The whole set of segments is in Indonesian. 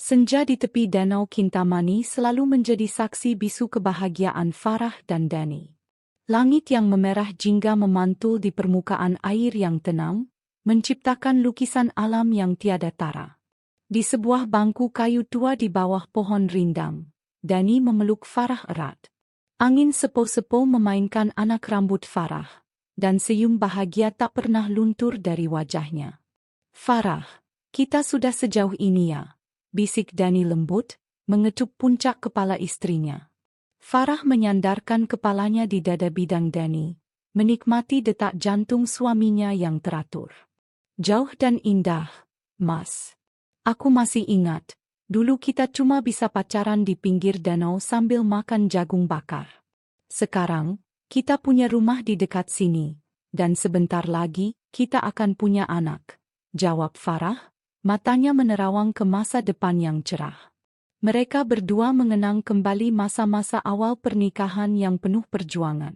Senja di tepi Danau Kintamani selalu menjadi saksi bisu kebahagiaan Farah dan Dani. Langit yang memerah jingga memantul di permukaan air yang tenang, menciptakan lukisan alam yang tiada tara. Di sebuah bangku kayu tua di bawah pohon rindang, Dani memeluk Farah erat. Angin sepo-sepo memainkan anak rambut Farah, dan senyum bahagia tak pernah luntur dari wajahnya. "Farah, kita sudah sejauh ini ya," bisik Dani lembut, mengetuk puncak kepala istrinya. Farah menyandarkan kepalanya di dada bidang Dani, menikmati detak jantung suaminya yang teratur. "Jauh dan indah, Mas. Aku masih ingat, dulu kita cuma bisa pacaran di pinggir danau sambil makan jagung bakar. Sekarang, kita punya rumah di dekat sini, dan sebentar lagi, kita akan punya anak," jawab Farah, matanya menerawang ke masa depan yang cerah. Mereka berdua mengenang kembali masa-masa awal pernikahan yang penuh perjuangan.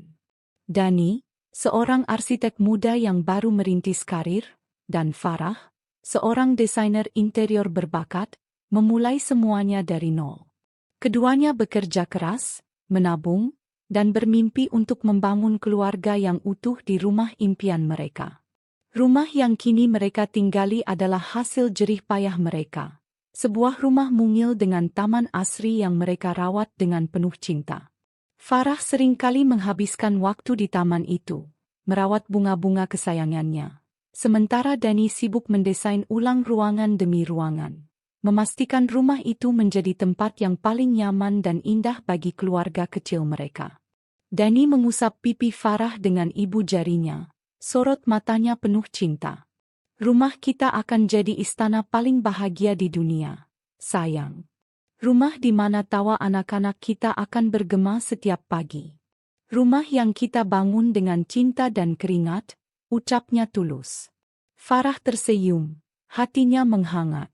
Dani, seorang arsitek muda yang baru merintis karir, dan Farah, seorang desainer interior berbakat, memulai semuanya dari nol. Keduanya bekerja keras, menabung, dan bermimpi untuk membangun keluarga yang utuh di rumah impian mereka. Rumah yang kini mereka tinggali adalah hasil jerih payah mereka. Sebuah rumah mungil dengan taman asri yang mereka rawat dengan penuh cinta. Farah seringkali menghabiskan waktu di taman itu, merawat bunga-bunga kesayangannya. Sementara Dani sibuk mendesain ulang ruangan demi ruangan, memastikan rumah itu menjadi tempat yang paling nyaman dan indah bagi keluarga kecil mereka. Dani mengusap pipi Farah dengan ibu jarinya, sorot matanya penuh cinta. "Rumah kita akan jadi istana paling bahagia di dunia, sayang. Rumah di mana tawa anak-anak kita akan bergema setiap pagi. Rumah yang kita bangun dengan cinta dan keringat," ucapnya tulus. Farah tersenyum, hatinya menghangat.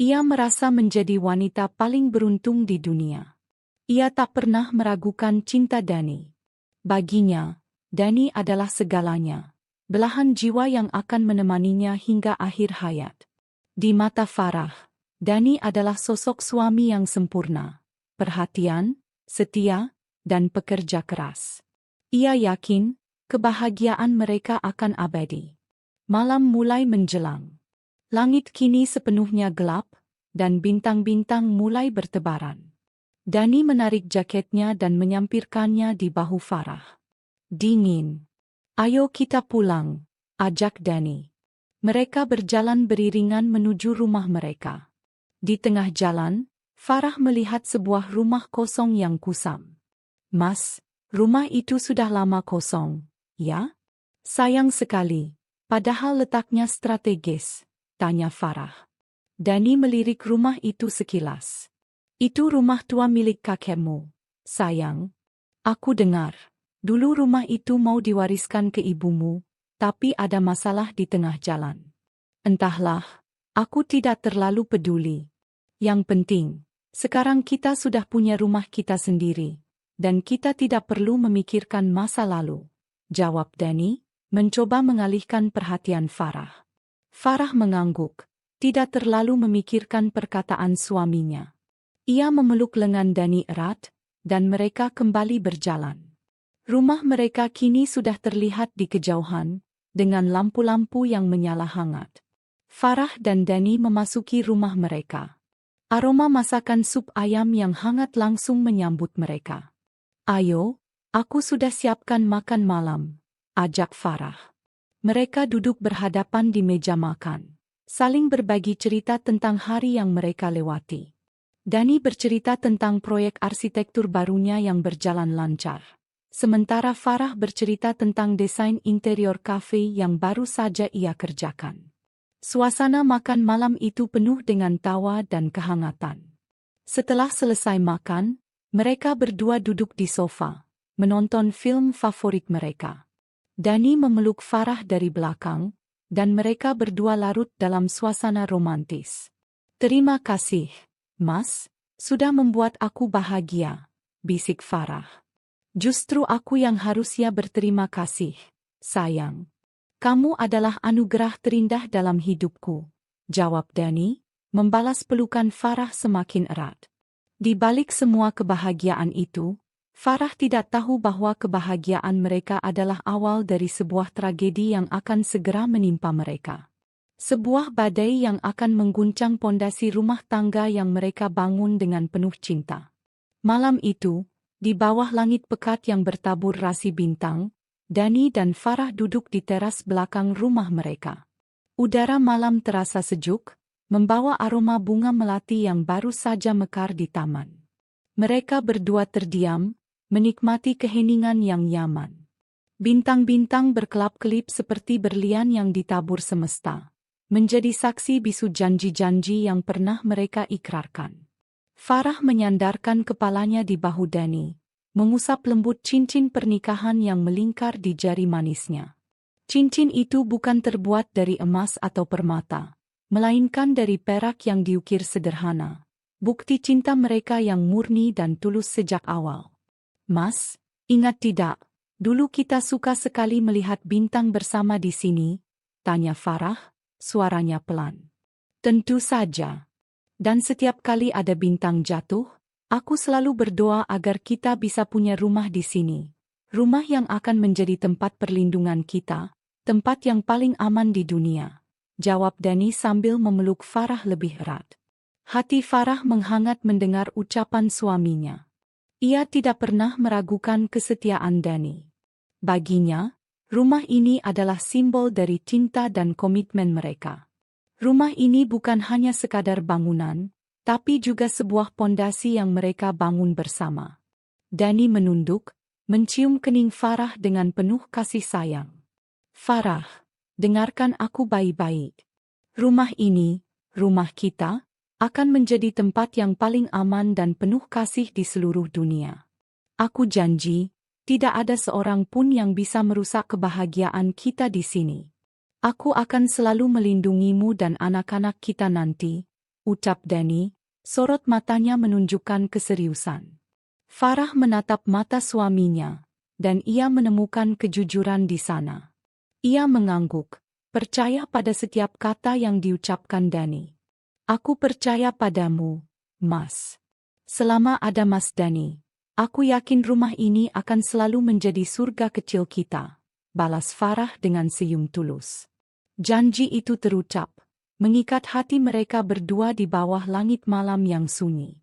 Ia merasa menjadi wanita paling beruntung di dunia. Ia tak pernah meragukan cinta Dani. Baginya, Dani adalah segalanya, belahan jiwa yang akan menemaninya hingga akhir hayat. Di mata Farah, Dani adalah sosok suami yang sempurna, perhatian, setia, dan pekerja keras. Ia yakin, kebahagiaan mereka akan abadi. Malam mulai menjelang. Langit kini sepenuhnya gelap, dan bintang-bintang mulai bertebaran. Dani menarik jaketnya dan menyampirkannya di bahu Farah. "Dingin. Ayo kita pulang," ajak Dani. Mereka berjalan beriringan menuju rumah mereka. Di tengah jalan, Farah melihat sebuah rumah kosong yang kusam. "Mas, rumah itu sudah lama kosong, ya?" "Sayang sekali, padahal letaknya strategis," tanya Farah. Dani melirik rumah itu sekilas. "Itu rumah tua milik kakekmu, sayang. Aku dengar, dulu rumah itu mau diwariskan ke ibumu, tapi ada masalah di tengah jalan. Entahlah, aku tidak terlalu peduli. Yang penting, sekarang kita sudah punya rumah kita sendiri, dan kita tidak perlu memikirkan masa lalu," jawab Dani, mencoba mengalihkan perhatian Farah. Farah mengangguk, tidak terlalu memikirkan perkataan suaminya. Ia memeluk lengan Dani erat, dan mereka kembali berjalan. Rumah mereka kini sudah terlihat di kejauhan, dengan lampu-lampu yang menyala hangat. Farah dan Dani memasuki rumah mereka. Aroma masakan sup ayam yang hangat langsung menyambut mereka. "Ayo, aku sudah siapkan makan malam," ajak Farah. Mereka duduk berhadapan di meja makan, saling berbagi cerita tentang hari yang mereka lewati. Dani bercerita tentang proyek arsitektur barunya yang berjalan lancar. Sementara Farah bercerita tentang desain interior kafe yang baru saja ia kerjakan. Suasana makan malam itu penuh dengan tawa dan kehangatan. Setelah selesai makan, mereka berdua duduk di sofa, menonton film favorit mereka. Dani memeluk Farah dari belakang, dan mereka berdua larut dalam suasana romantis. "Terima kasih, Mas, sudah membuat aku bahagia," bisik Farah. "Justru aku yang harusnya berterima kasih, sayang. Kamu adalah anugerah terindah dalam hidupku," jawab Dani, membalas pelukan Farah semakin erat. Di balik semua kebahagiaan itu, Farah tidak tahu bahwa kebahagiaan mereka adalah awal dari sebuah tragedi yang akan segera menimpa mereka. Sebuah badai yang akan mengguncang pondasi rumah tangga yang mereka bangun dengan penuh cinta. Malam itu, di bawah langit pekat yang bertabur rasi bintang, Dani dan Farah duduk di teras belakang rumah mereka. Udara malam terasa sejuk, membawa aroma bunga melati yang baru saja mekar di taman. Mereka berdua terdiam, menikmati keheningan yang nyaman. Bintang-bintang berkelap-kelip seperti berlian yang ditabur semesta, menjadi saksi bisu janji-janji yang pernah mereka ikrarkan. Farah menyandarkan kepalanya di bahu Dani, mengusap lembut cincin pernikahan yang melingkar di jari manisnya. Cincin itu bukan terbuat dari emas atau permata, melainkan dari perak yang diukir sederhana. Bukti cinta mereka yang murni dan tulus sejak awal. Mas, ingat tidak, dulu kita suka sekali melihat bintang bersama di sini, tanya Farah, suaranya pelan. Tentu saja. Dan setiap kali ada bintang jatuh, aku selalu berdoa agar kita bisa punya rumah di sini. Rumah yang akan menjadi tempat perlindungan kita, tempat yang paling aman di dunia, jawab Dani sambil memeluk Farah lebih erat. Hati Farah menghangat mendengar ucapan suaminya. Ia tidak pernah meragukan kesetiaan Dani. Baginya, rumah ini adalah simbol dari cinta dan komitmen mereka. Rumah ini bukan hanya sekadar bangunan, tapi juga sebuah pondasi yang mereka bangun bersama. Dani menunduk, mencium kening Farah dengan penuh kasih sayang. Farah, dengarkan aku baik-baik. Rumah ini, rumah kita, akan menjadi tempat yang paling aman dan penuh kasih di seluruh dunia. Aku janji, tidak ada seorang pun yang bisa merusak kebahagiaan kita di sini. Aku akan selalu melindungimu dan anak-anak kita nanti, ucap Dani, sorot matanya menunjukkan keseriusan. Farah menatap mata suaminya, dan ia menemukan kejujuran di sana. Ia mengangguk, percaya pada setiap kata yang diucapkan Dani. Aku percaya padamu, Mas. Selama ada Mas Dani, aku yakin rumah ini akan selalu menjadi surga kecil kita, balas Farah dengan senyum tulus. Janji itu terucap, mengikat hati mereka berdua di bawah langit malam yang sunyi.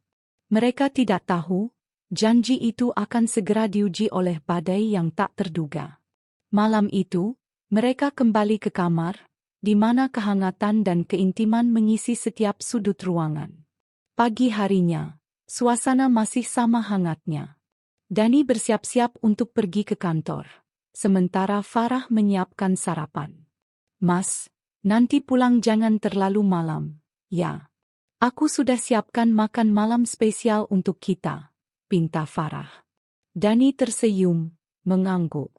Mereka tidak tahu, janji itu akan segera diuji oleh badai yang tak terduga. Malam itu, mereka kembali ke kamar, di mana kehangatan dan keintiman mengisi setiap sudut ruangan. Pagi harinya, suasana masih sama hangatnya. Dani bersiap-siap untuk pergi ke kantor, sementara Farah menyiapkan sarapan. Mas, nanti pulang jangan terlalu malam, ya. Aku sudah siapkan makan malam spesial untuk kita, pinta Farah. Dani tersenyum, mengangguk.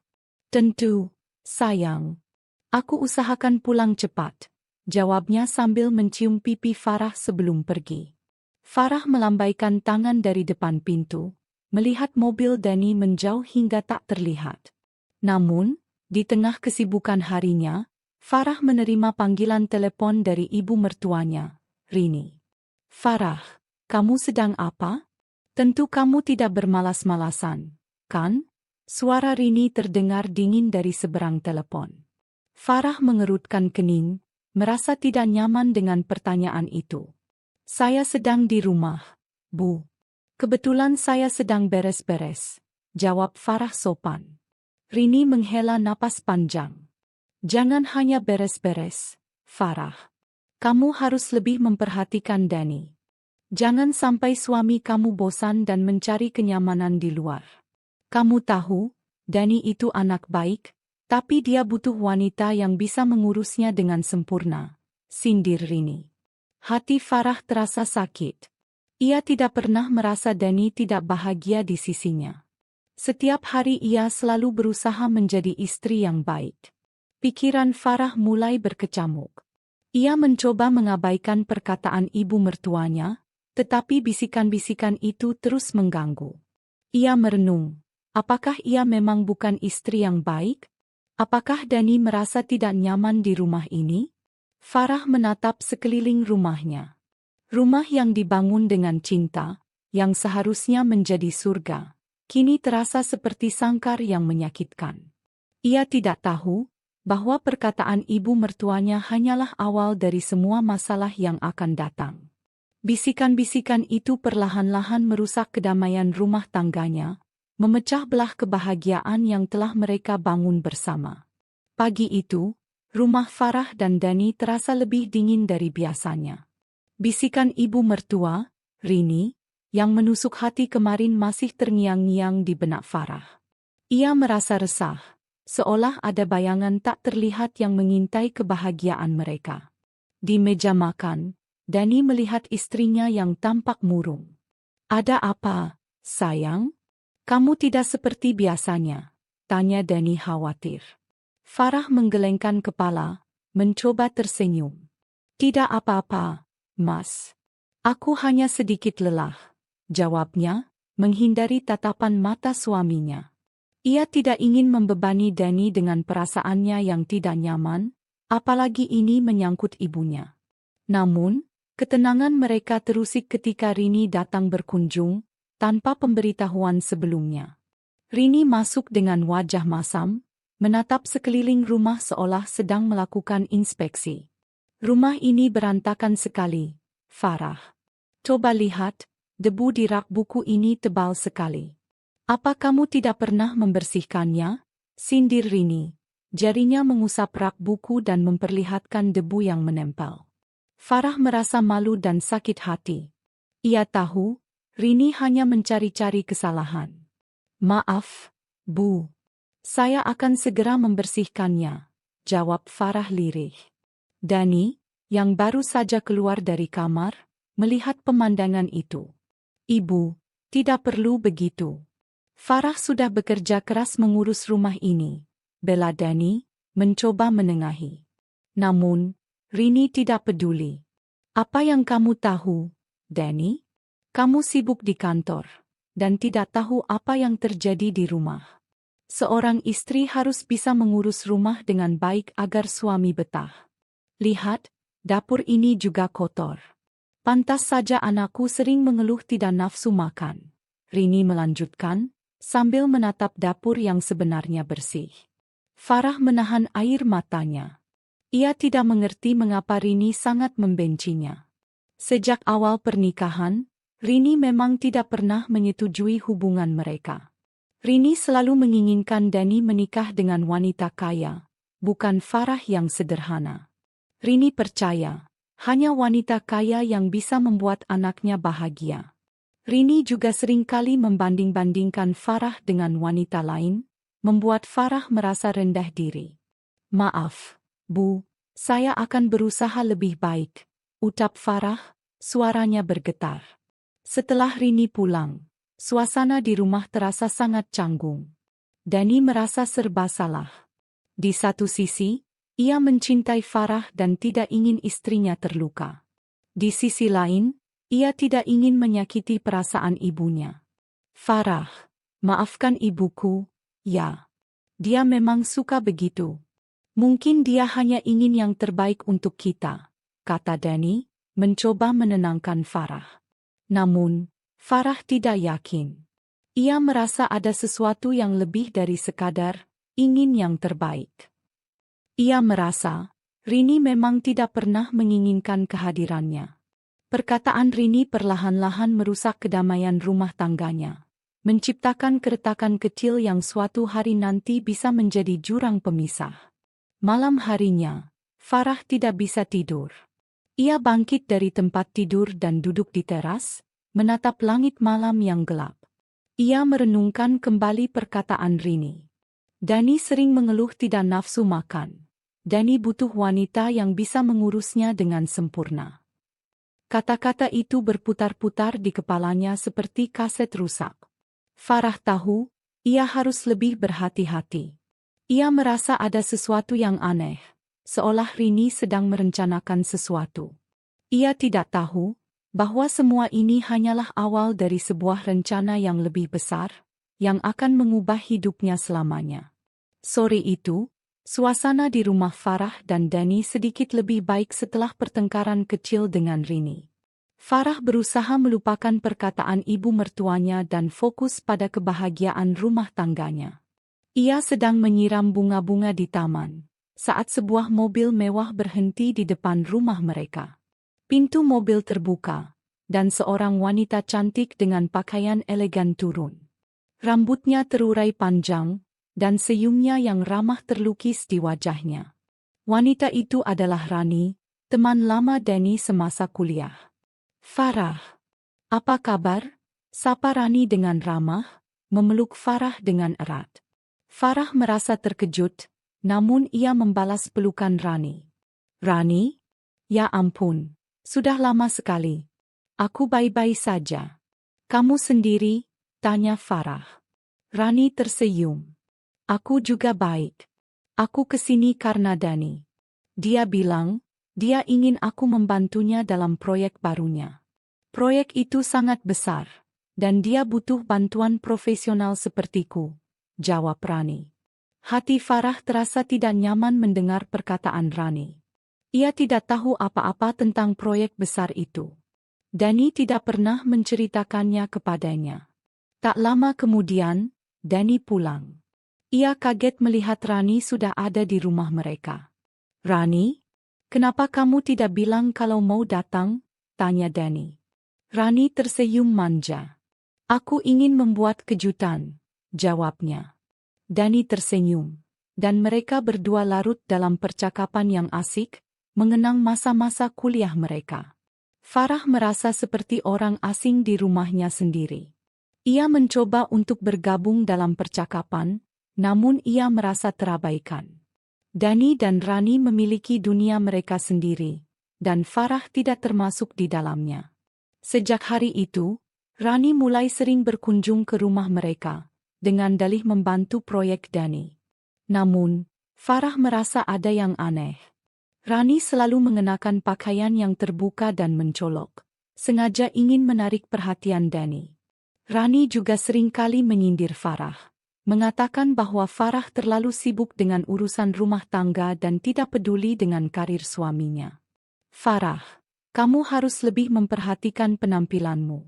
Tentu, sayang. Aku usahakan pulang cepat, jawabnya sambil mencium pipi Farah sebelum pergi. Farah melambaikan tangan dari depan pintu, melihat mobil Dani menjauh hingga tak terlihat. Namun, di tengah kesibukan harinya, Farah menerima panggilan telepon dari ibu mertuanya, Rini. Farah, kamu sedang apa? Tentu kamu tidak bermalas-malasan, kan? Suara Rini terdengar dingin dari seberang telepon. Farah mengerutkan kening, merasa tidak nyaman dengan pertanyaan itu. Saya sedang di rumah, Bu. Kebetulan saya sedang beres-beres, jawab Farah sopan. Rini menghela napas panjang. Jangan hanya beres-beres, Farah. Kamu harus lebih memperhatikan Dani. Jangan sampai suami kamu bosan dan mencari kenyamanan di luar. Kamu tahu, Dani itu anak baik, tapi dia butuh wanita yang bisa mengurusnya dengan sempurna, sindir Rini. Hati Farah terasa sakit. Ia tidak pernah merasa Dani tidak bahagia di sisinya. Setiap hari ia selalu berusaha menjadi istri yang baik. Pikiran Farah mulai berkecamuk. Ia mencoba mengabaikan perkataan ibu mertuanya, tetapi bisikan-bisikan itu terus mengganggu. Ia merenung, apakah ia memang bukan istri yang baik? Apakah Dani merasa tidak nyaman di rumah ini? Farah menatap sekeliling rumahnya. Rumah yang dibangun dengan cinta, yang seharusnya menjadi surga, kini terasa seperti sangkar yang menyakitkan. Ia tidak tahu bahwa perkataan ibu mertuanya hanyalah awal dari semua masalah yang akan datang. Bisikan-bisikan itu perlahan-lahan merusak kedamaian rumah tangganya, memecah belah kebahagiaan yang telah mereka bangun bersama. Pagi itu, rumah Farah dan Dani terasa lebih dingin dari biasanya. Bisikan ibu mertua, Rini, yang menusuk hati kemarin masih terngiang-ngiang di benak Farah. Ia merasa resah, seolah ada bayangan tak terlihat yang mengintai kebahagiaan mereka. Di meja makan, Dani melihat istrinya yang tampak murung. "Ada apa, sayang? Kamu tidak seperti biasanya," tanya Dani khawatir. Farah menggelengkan kepala, mencoba tersenyum. "Tidak apa-apa, Mas. Aku hanya sedikit lelah," jawabnya, menghindari tatapan mata suaminya. Ia tidak ingin membebani Dani dengan perasaannya yang tidak nyaman, apalagi ini menyangkut ibunya. Namun, ketenangan mereka terusik ketika Rini datang berkunjung, tanpa pemberitahuan sebelumnya. Rini masuk dengan wajah masam, menatap sekeliling rumah seolah sedang melakukan inspeksi. "Rumah ini berantakan sekali, Farah. Coba lihat, debu di rak buku ini tebal sekali. Apa kamu tidak pernah membersihkannya?" sindir Rini. Jarinya mengusap rak buku dan memperlihatkan debu yang menempel. Farah merasa malu dan sakit hati. Ia tahu, Rini hanya mencari-cari kesalahan. "Maaf, Bu. Saya akan segera membersihkannya," jawab Farah lirih. Dani, yang baru saja keluar dari kamar, melihat pemandangan itu. "Ibu, tidak perlu begitu. Farah sudah bekerja keras mengurus rumah ini," bela Dani, mencoba menengahi. Namun, Rini tidak peduli. "Apa yang kamu tahu, Dani? Kamu sibuk di kantor, dan tidak tahu apa yang terjadi di rumah. Seorang istri harus bisa mengurus rumah dengan baik agar suami betah. Lihat, dapur ini juga kotor. Pantas saja anakku sering mengeluh tidak nafsu makan." Rini melanjutkan, sambil menatap dapur yang sebenarnya bersih. Farah menahan air matanya. Ia tidak mengerti mengapa Rini sangat membencinya. Sejak awal pernikahan, Rini memang tidak pernah menyetujui hubungan mereka. Rini selalu menginginkan Dani menikah dengan wanita kaya, bukan Farah yang sederhana. Rini percaya, hanya wanita kaya yang bisa membuat anaknya bahagia. Rini juga seringkali membanding-bandingkan Farah dengan wanita lain, membuat Farah merasa rendah diri. "Maaf, Bu, saya akan berusaha lebih baik," ucap Farah, suaranya bergetar. Setelah Rini pulang, suasana di rumah terasa sangat canggung. Dani merasa serba salah. Di satu sisi, ia mencintai Farah dan tidak ingin istrinya terluka. Di sisi lain, ia tidak ingin menyakiti perasaan ibunya. "Farah, maafkan ibuku, ya. Dia memang suka begitu. Mungkin dia hanya ingin yang terbaik untuk kita," kata Dani, mencoba menenangkan Farah. Namun, Farah tidak yakin. Ia merasa ada sesuatu yang lebih dari sekadar ingin yang terbaik. Ia merasa, Rini memang tidak pernah menginginkan kehadirannya. Perkataan Rini perlahan-lahan merusak kedamaian rumah tangganya, menciptakan keretakan kecil yang suatu hari nanti bisa menjadi jurang pemisah. Malam harinya, Farah tidak bisa tidur. Ia bangkit dari tempat tidur dan duduk di teras, menatap langit malam yang gelap. Ia merenungkan kembali perkataan Rini. Dani sering mengeluh tidak nafsu makan. Dani butuh wanita yang bisa mengurusnya dengan sempurna. Kata-kata itu berputar-putar di kepalanya seperti kaset rusak. Farah tahu, ia harus lebih berhati-hati. Ia merasa ada sesuatu yang aneh, seolah Rini sedang merencanakan sesuatu. Ia tidak tahu bahwa semua ini hanyalah awal dari sebuah rencana yang lebih besar, yang akan mengubah hidupnya selamanya. Sore itu, suasana di rumah Farah dan Dani sedikit lebih baik setelah pertengkaran kecil dengan Rini. Farah berusaha melupakan perkataan ibu mertuanya dan fokus pada kebahagiaan rumah tangganya. Ia sedang menyiram bunga-bunga di taman, saat sebuah mobil mewah berhenti di depan rumah mereka. Pintu mobil terbuka, dan seorang wanita cantik dengan pakaian elegan turun. Rambutnya terurai panjang, dan senyumnya yang ramah terlukis di wajahnya. Wanita itu adalah Rani, teman lama Danny semasa kuliah. Farah, apa kabar? Sapa Rani dengan ramah, memeluk Farah dengan erat. Farah merasa terkejut, namun ia membalas pelukan Rani. Rani? Ya ampun, sudah lama sekali. Aku baik-baik saja. Kamu sendiri? Tanya Farah. Rani tersenyum. Aku juga baik. Aku kesini karena Danny. Dia bilang, dia ingin aku membantunya dalam proyek barunya. Proyek itu sangat besar, dan dia butuh bantuan profesional sepertiku, jawab Rani. Hati Farah terasa tidak nyaman mendengar perkataan Rani. Ia tidak tahu apa-apa tentang proyek besar itu. Danny tidak pernah menceritakannya kepadanya. Tak lama kemudian, Danny pulang. Ia kaget melihat Rani sudah ada di rumah mereka. Rani, kenapa kamu tidak bilang kalau mau datang? Tanya Danny. Rani tersenyum manja. Aku ingin membuat kejutan, jawabnya. Danny tersenyum, dan mereka berdua larut dalam percakapan yang asik, mengenang masa-masa kuliah mereka. Farah merasa seperti orang asing di rumahnya sendiri. Ia mencoba untuk bergabung dalam percakapan, namun ia merasa terabaikan. Danny dan Rani memiliki dunia mereka sendiri, dan Farah tidak termasuk di dalamnya. Sejak hari itu, Rani mulai sering berkunjung ke rumah mereka, dengan dalih membantu proyek Danny. Namun, Farah merasa ada yang aneh. Rani selalu mengenakan pakaian yang terbuka dan mencolok, sengaja ingin menarik perhatian Danny. Rani juga seringkali menyindir Farah, mengatakan bahwa Farah terlalu sibuk dengan urusan rumah tangga dan tidak peduli dengan karir suaminya. Farah, kamu harus lebih memperhatikan penampilanmu.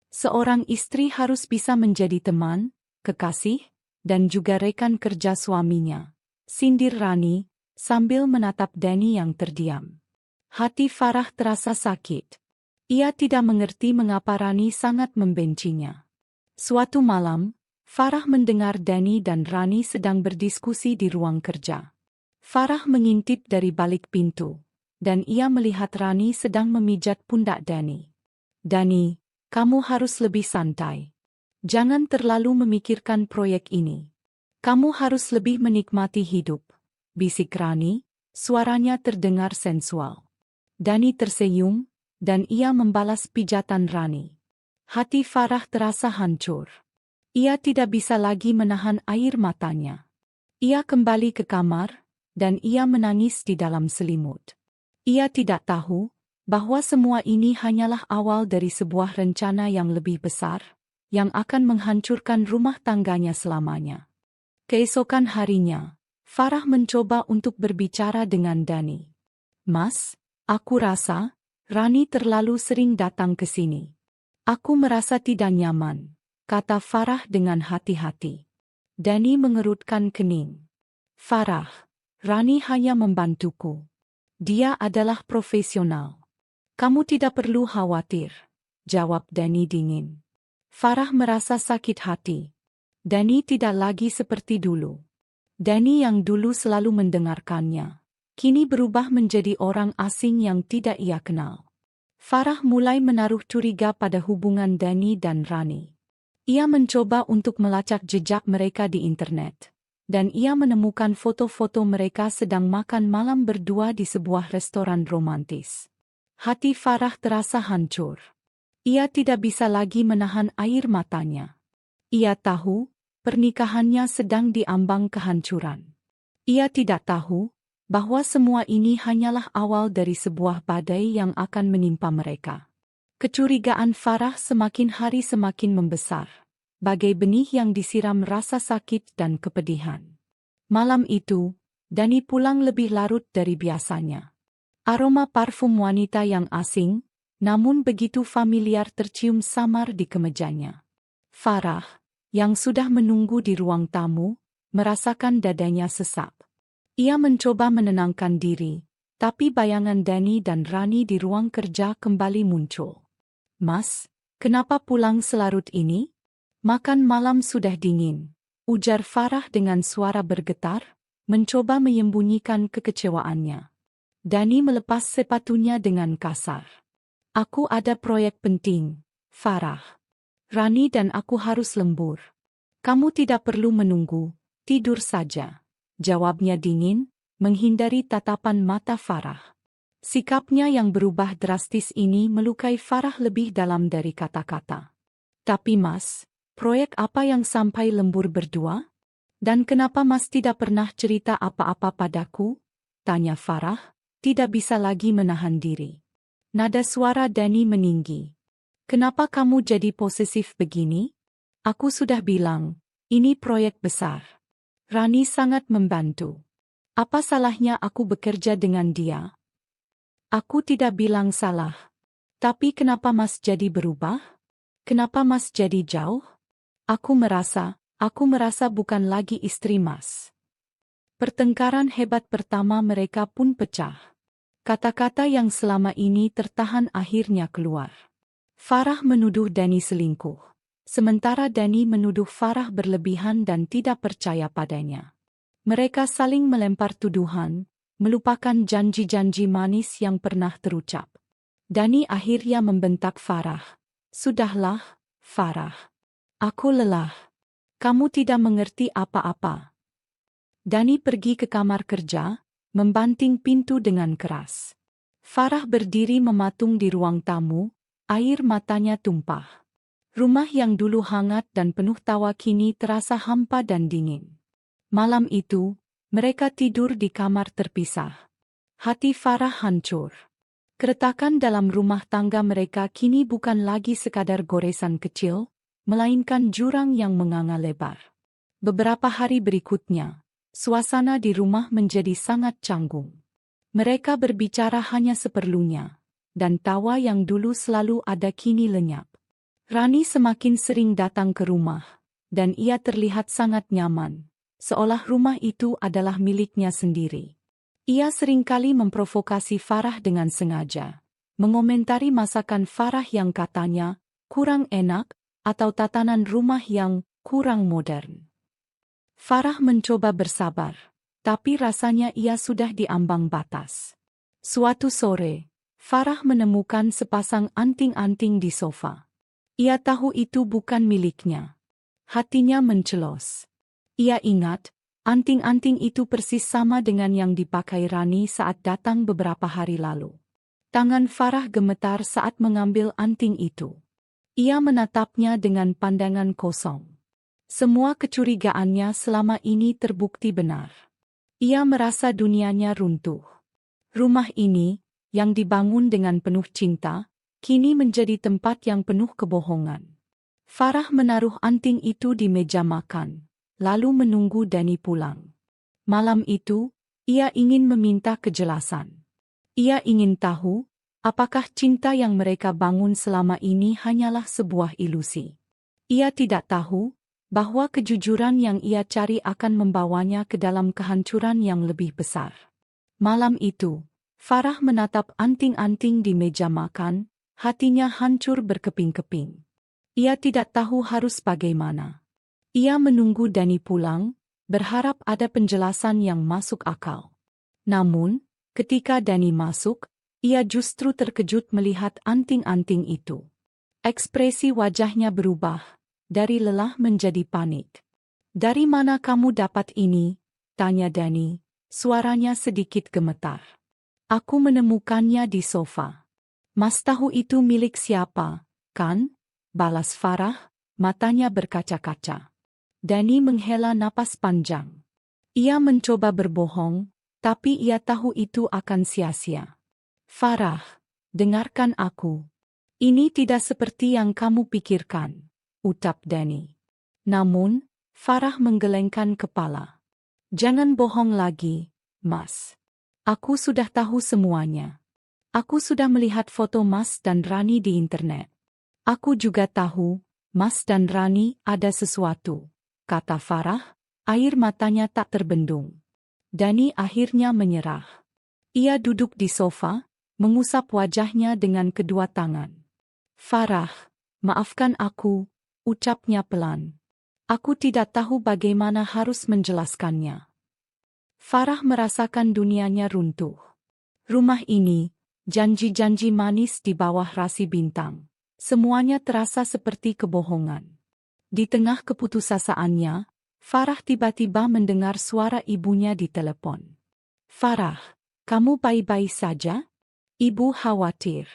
Seorang istri harus bisa menjadi teman, kekasih, dan juga rekan kerja suaminya, sindir Rani, sambil menatap Danny yang terdiam. Hati Farah terasa sakit. Ia tidak mengerti mengapa Rani sangat membencinya. Suatu malam, Farah mendengar Danny dan Rani sedang berdiskusi di ruang kerja. Farah mengintip dari balik pintu, dan ia melihat Rani sedang memijat pundak Danny. Danny, kamu harus lebih santai. Jangan terlalu memikirkan proyek ini. Kamu harus lebih menikmati hidup, bisik Rani, suaranya terdengar sensual. Danny tersenyum, dan ia membalas pijatan Rani. Hati Farah terasa hancur. Ia tidak bisa lagi menahan air matanya. Ia kembali ke kamar, dan ia menangis di dalam selimut. Ia tidak tahu bahwa semua ini hanyalah awal dari sebuah rencana yang lebih besar, yang akan menghancurkan rumah tangganya selamanya. Keesokan harinya, Farah mencoba untuk berbicara dengan Danny. Mas, aku rasa Rani terlalu sering datang ke sini. Aku merasa tidak nyaman, kata Farah dengan hati-hati. Danny mengerutkan kening. Farah, Rani hanya membantuku. Dia adalah profesional. Kamu tidak perlu khawatir, jawab Danny dingin. Farah merasa sakit hati. Danny tidak lagi seperti dulu. Danny yang dulu selalu mendengarkannya, kini berubah menjadi orang asing yang tidak ia kenal. Farah mulai menaruh curiga pada hubungan Danny dan Rani. Ia mencoba untuk melacak jejak mereka di internet, dan ia menemukan foto-foto mereka sedang makan malam berdua di sebuah restoran romantis. Hati Farah terasa hancur. Ia tidak bisa lagi menahan air matanya. Ia tahu pernikahannya sedang diambang kehancuran. Ia tidak tahu bahwa semua ini hanyalah awal dari sebuah badai yang akan menimpa mereka. Kecurigaan Farah semakin hari semakin membesar, bagai benih yang disiram rasa sakit dan kepedihan. Malam itu, Danny pulang lebih larut dari biasanya. Aroma parfum wanita yang asing, namun begitu familiar tercium samar di kemejanya. Farah, yang sudah menunggu di ruang tamu, merasakan dadanya sesak. Ia mencoba menenangkan diri, tapi bayangan Danny dan Rani di ruang kerja kembali muncul. "Mas, kenapa pulang selarut ini? Makan malam sudah dingin," ujar Farah dengan suara bergetar, mencoba menyembunyikan kekecewaannya. Danny melepas sepatunya dengan kasar. "Aku ada proyek penting, Farah. Rani dan aku harus lembur. Kamu tidak perlu menunggu, tidur saja," jawabnya dingin, menghindari tatapan mata Farah. Sikapnya yang berubah drastis ini melukai Farah lebih dalam dari kata-kata. "Tapi Mas, proyek apa yang sampai lembur berdua? Dan kenapa Mas tidak pernah cerita apa-apa padaku?" tanya Farah, tidak bisa lagi menahan diri. Nada suara Danny meninggi. "Kenapa kamu jadi posesif begini? Aku sudah bilang, ini proyek besar. Rani sangat membantu. Apa salahnya aku bekerja dengan dia?" "Aku tidak bilang salah. Tapi kenapa Mas jadi berubah? Kenapa Mas jadi jauh? Aku merasa bukan lagi istri Mas." Pertengkaran hebat pertama mereka pun pecah. Kata-kata yang selama ini tertahan akhirnya keluar. Farah menuduh Danny selingkuh, sementara Danny menuduh Farah berlebihan dan tidak percaya padanya. Mereka saling melempar tuduhan, melupakan janji-janji manis yang pernah terucap. Danny akhirnya membentak Farah. "Sudahlah, Farah. Aku lelah. Kamu tidak mengerti apa-apa." Danny pergi ke kamar kerja, membanting pintu dengan keras. Farah berdiri mematung di ruang tamu, air matanya tumpah. Rumah yang dulu hangat dan penuh tawa kini terasa hampa dan dingin. Malam itu, mereka tidur di kamar terpisah. Hati Farah hancur. Keretakan dalam rumah tangga mereka kini bukan lagi sekadar goresan kecil, melainkan jurang yang menganga lebar. Beberapa hari berikutnya, suasana di rumah menjadi sangat canggung. Mereka berbicara hanya seperlunya, dan tawa yang dulu selalu ada kini lenyap. Rani semakin sering datang ke rumah, dan ia terlihat sangat nyaman, seolah rumah itu adalah miliknya sendiri. Ia seringkali memprovokasi Farah dengan sengaja, mengomentari masakan Farah yang katanya kurang enak, atau tatanan rumah yang kurang modern. Farah mencoba bersabar, tapi rasanya ia sudah di ambang batas. Suatu sore, Farah menemukan sepasang anting-anting di sofa. Ia tahu itu bukan miliknya. Hatinya mencelos. Ia ingat, anting-anting itu persis sama dengan yang dipakai Rani saat datang beberapa hari lalu. Tangan Farah gemetar saat mengambil anting itu. Ia menatapnya dengan pandangan kosong. Semua kecurigaannya selama ini terbukti benar. Ia merasa dunianya runtuh. Rumah ini, yang dibangun dengan penuh cinta, kini menjadi tempat yang penuh kebohongan. Farah menaruh anting itu di meja makan, lalu menunggu Danny pulang. Malam itu, ia ingin meminta kejelasan. Ia ingin tahu, apakah cinta yang mereka bangun selama ini hanyalah sebuah ilusi. Ia tidak tahu bahwa kejujuran yang ia cari akan membawanya ke dalam kehancuran yang lebih besar. Malam itu, Farah menatap anting-anting di meja makan, hatinya hancur berkeping-keping. Ia tidak tahu harus bagaimana. Ia menunggu Danny pulang, berharap ada penjelasan yang masuk akal. Namun, ketika Danny masuk, ia justru terkejut melihat anting-anting itu. Ekspresi wajahnya berubah, dari lelah menjadi panik. "Dari mana kamu dapat ini?" tanya Danny, suaranya sedikit gemetar. "Aku menemukannya di sofa." "Mas tahu itu milik siapa, kan?" balas Farah, matanya berkaca-kaca. Danny menghela napas panjang. Ia mencoba berbohong, tapi ia tahu itu akan sia-sia. "Farah, dengarkan aku. Ini tidak seperti yang kamu pikirkan," ucap Danny. Namun, Farah menggelengkan kepala. "Jangan bohong lagi, Mas. Aku sudah tahu semuanya. Aku sudah melihat foto Mas dan Rani di internet. Aku juga tahu, Mas dan Rani ada sesuatu, kata Farah, air matanya tak terbendung. Dani akhirnya menyerah. Ia duduk di sofa, mengusap wajahnya dengan kedua tangan. Farah, maafkan aku, ucapnya pelan. Aku tidak tahu bagaimana harus menjelaskannya. Farah merasakan dunianya runtuh. Rumah ini, janji-janji manis di bawah rasi bintang. Semuanya terasa seperti kebohongan. Di tengah keputusasaannya, Farah tiba-tiba mendengar suara ibunya di telepon. Farah, kamu baik-baik saja? Ibu khawatir.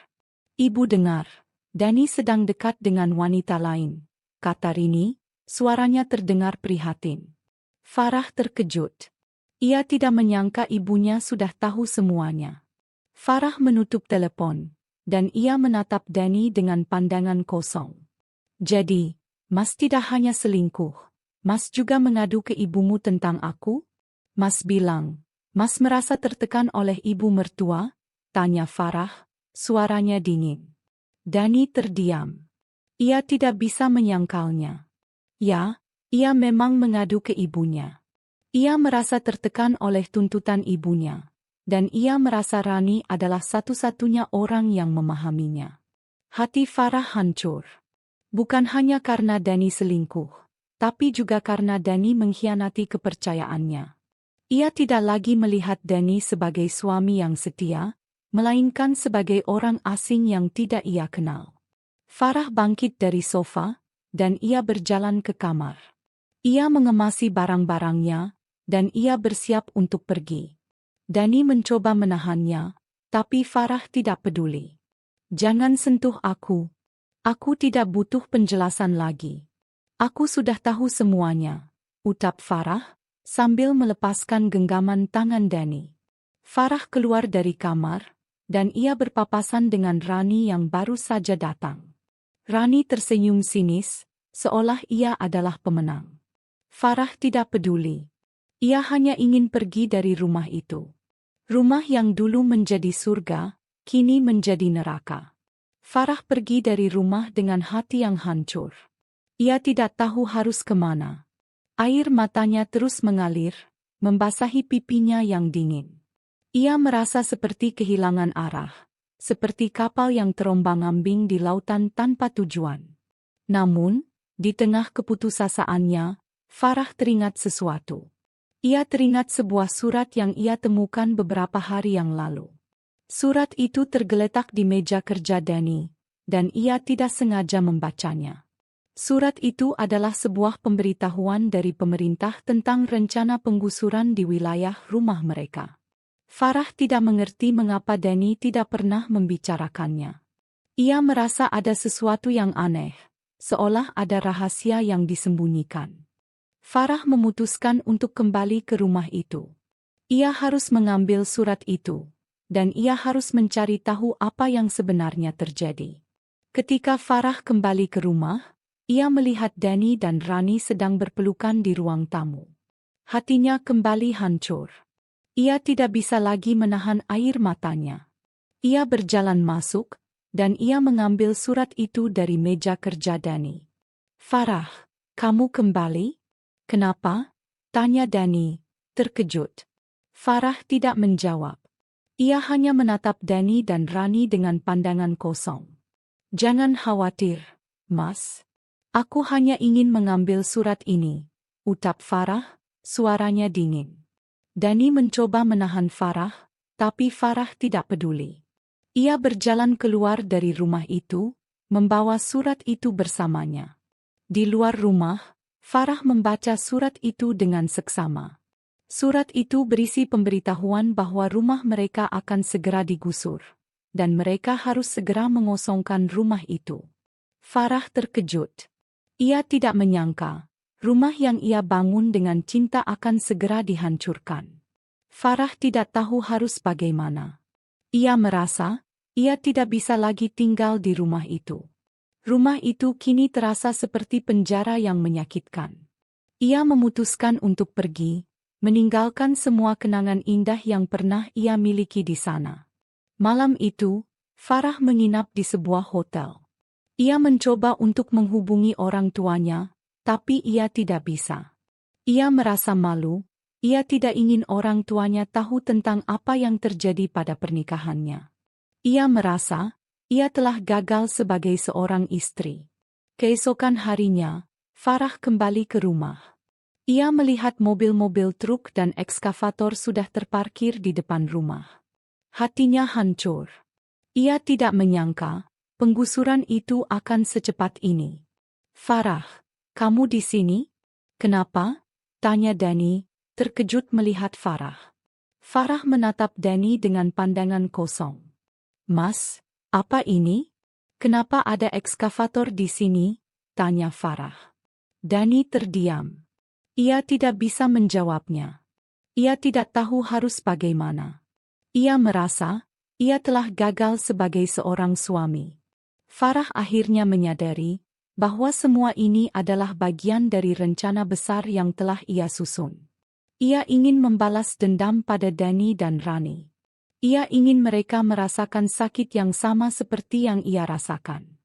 Ibu dengar, Dani sedang dekat dengan wanita lain, kata Rini, suaranya terdengar prihatin. Farah terkejut. Ia tidak menyangka ibunya sudah tahu semuanya. Farah menutup telepon, dan ia menatap Dani dengan pandangan kosong. Jadi, Mas tidak hanya selingkuh, Mas juga mengadu ke ibumu tentang aku? Mas bilang, Mas merasa tertekan oleh ibu mertua? Tanya Farah, suaranya dingin. Dani terdiam. Ia tidak bisa menyangkalnya. Ya, ia memang mengadu ke ibunya. Ia merasa tertekan oleh tuntutan ibunya. Dan ia merasa Rani adalah satu-satunya orang yang memahaminya. Hati Farah hancur. Bukan hanya karena Dani selingkuh, tapi juga karena Dani mengkhianati kepercayaannya. Ia tidak lagi melihat Dani sebagai suami yang setia, melainkan sebagai orang asing yang tidak ia kenal. Farah bangkit dari sofa, dan ia berjalan ke kamar. Ia mengemasi barang-barangnya, dan ia bersiap untuk pergi. Dani mencoba menahannya, tapi Farah tidak peduli. Jangan sentuh aku. Aku tidak butuh penjelasan lagi. Aku sudah tahu semuanya, ucap Farah, sambil melepaskan genggaman tangan Dani. Farah keluar dari kamar, dan ia berpapasan dengan Rani yang baru saja datang. Rani tersenyum sinis, seolah ia adalah pemenang. Farah tidak peduli. Ia hanya ingin pergi dari rumah itu. Rumah yang dulu menjadi surga, kini menjadi neraka. Farah pergi dari rumah dengan hati yang hancur. Ia tidak tahu harus kemana. Air matanya terus mengalir, membasahi pipinya yang dingin. Ia merasa seperti kehilangan arah, seperti kapal yang terombang-ambing di lautan tanpa tujuan. Namun, di tengah keputusasaannya, Farah teringat sesuatu. Ia teringat sebuah surat yang ia temukan beberapa hari yang lalu. Surat itu tergeletak di meja kerja Dani, dan ia tidak sengaja membacanya. Surat itu adalah sebuah pemberitahuan dari pemerintah tentang rencana penggusuran di wilayah rumah mereka. Farah tidak mengerti mengapa Dani tidak pernah membicarakannya. Ia merasa ada sesuatu yang aneh, seolah ada rahasia yang disembunyikan. Farah memutuskan untuk kembali ke rumah itu. Ia harus mengambil surat itu, dan ia harus mencari tahu apa yang sebenarnya terjadi. Ketika Farah kembali ke rumah, ia melihat Dani dan Rani sedang berpelukan di ruang tamu. Hatinya kembali hancur. Ia tidak bisa lagi menahan air matanya. Ia berjalan masuk, dan ia mengambil surat itu dari meja kerja Dani. Farah, kamu kembali? Kenapa? Tanya Dani, terkejut. Farah tidak menjawab. Ia hanya menatap Dani dan Rani dengan pandangan kosong. Jangan khawatir, Mas. Aku hanya ingin mengambil surat ini, ucap Farah, suaranya dingin. Dani mencoba menahan Farah, tapi Farah tidak peduli. Ia berjalan keluar dari rumah itu, membawa surat itu bersamanya. Di luar rumah, Farah membaca surat itu dengan seksama. Surat itu berisi pemberitahuan bahwa rumah mereka akan segera digusur, dan mereka harus segera mengosongkan rumah itu. Farah terkejut. Ia tidak menyangka, rumah yang ia bangun dengan cinta akan segera dihancurkan. Farah tidak tahu harus bagaimana. Ia merasa, ia tidak bisa lagi tinggal di rumah itu. Rumah itu kini terasa seperti penjara yang menyakitkan. Ia memutuskan untuk pergi, meninggalkan semua kenangan indah yang pernah ia miliki di sana. Malam itu, Farah menginap di sebuah hotel. Ia mencoba untuk menghubungi orang tuanya, tapi ia tidak bisa. Ia merasa malu, ia tidak ingin orang tuanya tahu tentang apa yang terjadi pada pernikahannya. Ia merasa, ia telah gagal sebagai seorang istri. Keesokan harinya, Farah kembali ke rumah. Ia melihat mobil-mobil truk dan ekskavator sudah terparkir di depan rumah. Hatinya hancur. Ia tidak menyangka, penggusuran itu akan secepat ini. "Farah, kamu di sini? Kenapa?" tanya Danny, terkejut melihat Farah. Farah menatap Danny dengan pandangan kosong. "Mas, apa ini? Kenapa ada ekskavator di sini?" tanya Farah. Danny terdiam. Ia tidak bisa menjawabnya. Ia tidak tahu harus bagaimana. Ia merasa, ia telah gagal sebagai seorang suami. Farah akhirnya menyadari bahwa semua ini adalah bagian dari rencana besar yang telah ia susun. Ia ingin membalas dendam pada Danny dan Rani. Ia ingin mereka merasakan sakit yang sama seperti yang ia rasakan.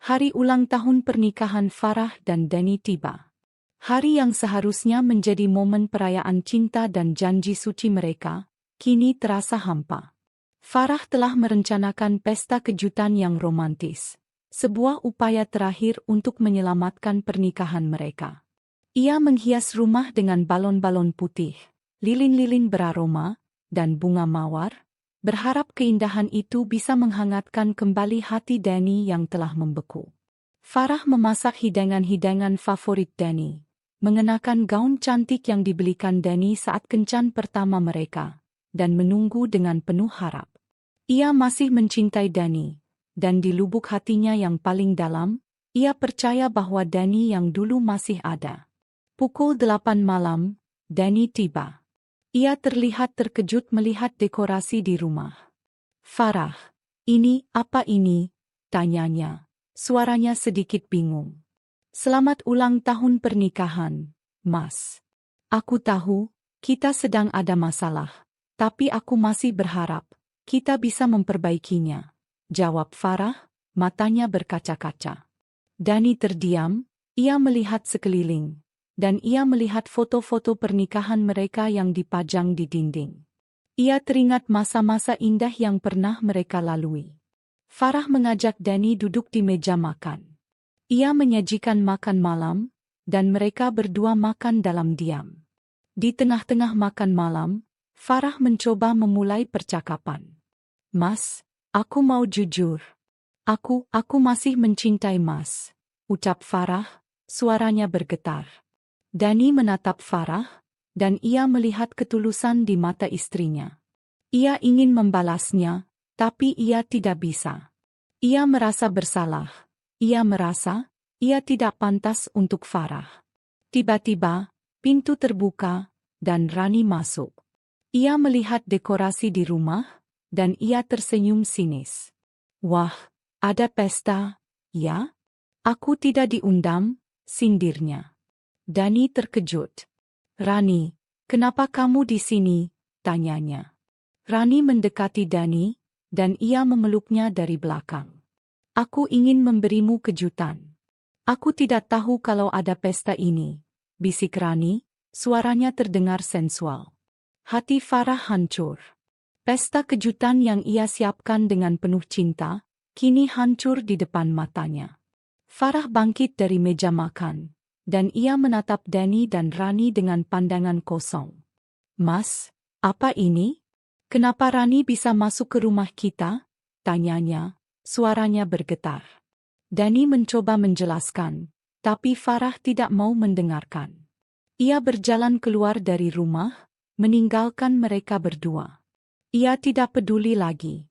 Hari ulang tahun pernikahan Farah dan Danny tiba. Hari yang seharusnya menjadi momen perayaan cinta dan janji suci mereka, kini terasa hampa. Farah telah merencanakan pesta kejutan yang romantis, sebuah upaya terakhir untuk menyelamatkan pernikahan mereka. Ia menghias rumah dengan balon-balon putih, lilin-lilin beraroma, dan bunga mawar, berharap keindahan itu bisa menghangatkan kembali hati Danny yang telah membeku. Farah memasak hidangan-hidangan favorit Danny, mengenakan gaun cantik yang dibelikan Danny saat kencan pertama mereka, dan menunggu dengan penuh harap. Ia masih mencintai Danny, dan di lubuk hatinya yang paling dalam, ia percaya bahwa Danny yang dulu masih ada. Pukul 8 malam, Danny tiba. Ia terlihat terkejut melihat dekorasi di rumah. "Farah, ini apa ini?" tanyanya. Suaranya sedikit bingung. "Selamat ulang tahun pernikahan, Mas. Aku tahu, kita sedang ada masalah, tapi aku masih berharap kita bisa memperbaikinya," jawab Farah, matanya berkaca-kaca. Danny terdiam, ia melihat sekeliling, dan ia melihat foto-foto pernikahan mereka yang dipajang di dinding. Ia teringat masa-masa indah yang pernah mereka lalui. Farah mengajak Danny duduk di meja makan. Ia menyajikan makan malam, dan mereka berdua makan dalam diam. Di tengah-tengah makan malam, Farah mencoba memulai percakapan. "Mas, aku mau jujur. Aku masih mencintai Mas," ucap Farah, suaranya bergetar. Danny menatap Farah, dan ia melihat ketulusan di mata istrinya. Ia ingin membalasnya, tapi ia tidak bisa. Ia merasa bersalah. Ia merasa, ia tidak pantas untuk Farah. Tiba-tiba, pintu terbuka, dan Rani masuk. Ia melihat dekorasi di rumah, dan ia tersenyum sinis. "Wah, ada pesta, ya? Aku tidak diundang," sindirnya. Danny terkejut. "Rani, kenapa kamu di sini?" tanyanya. Rani mendekati Danny, dan ia memeluknya dari belakang. "Aku ingin memberimu kejutan. Aku tidak tahu kalau ada pesta ini," bisik Rani, suaranya terdengar sensual. Hati Farah hancur. Pesta kejutan yang ia siapkan dengan penuh cinta, kini hancur di depan matanya. Farah bangkit dari meja makan, dan ia menatap Danny dan Rani dengan pandangan kosong. "Mas, apa ini? Kenapa Rani bisa masuk ke rumah kita?" tanyanya, suaranya bergetar. Danny mencoba menjelaskan, tapi Farah tidak mau mendengarkan. Ia berjalan keluar dari rumah, meninggalkan mereka berdua. Ia tidak peduli lagi.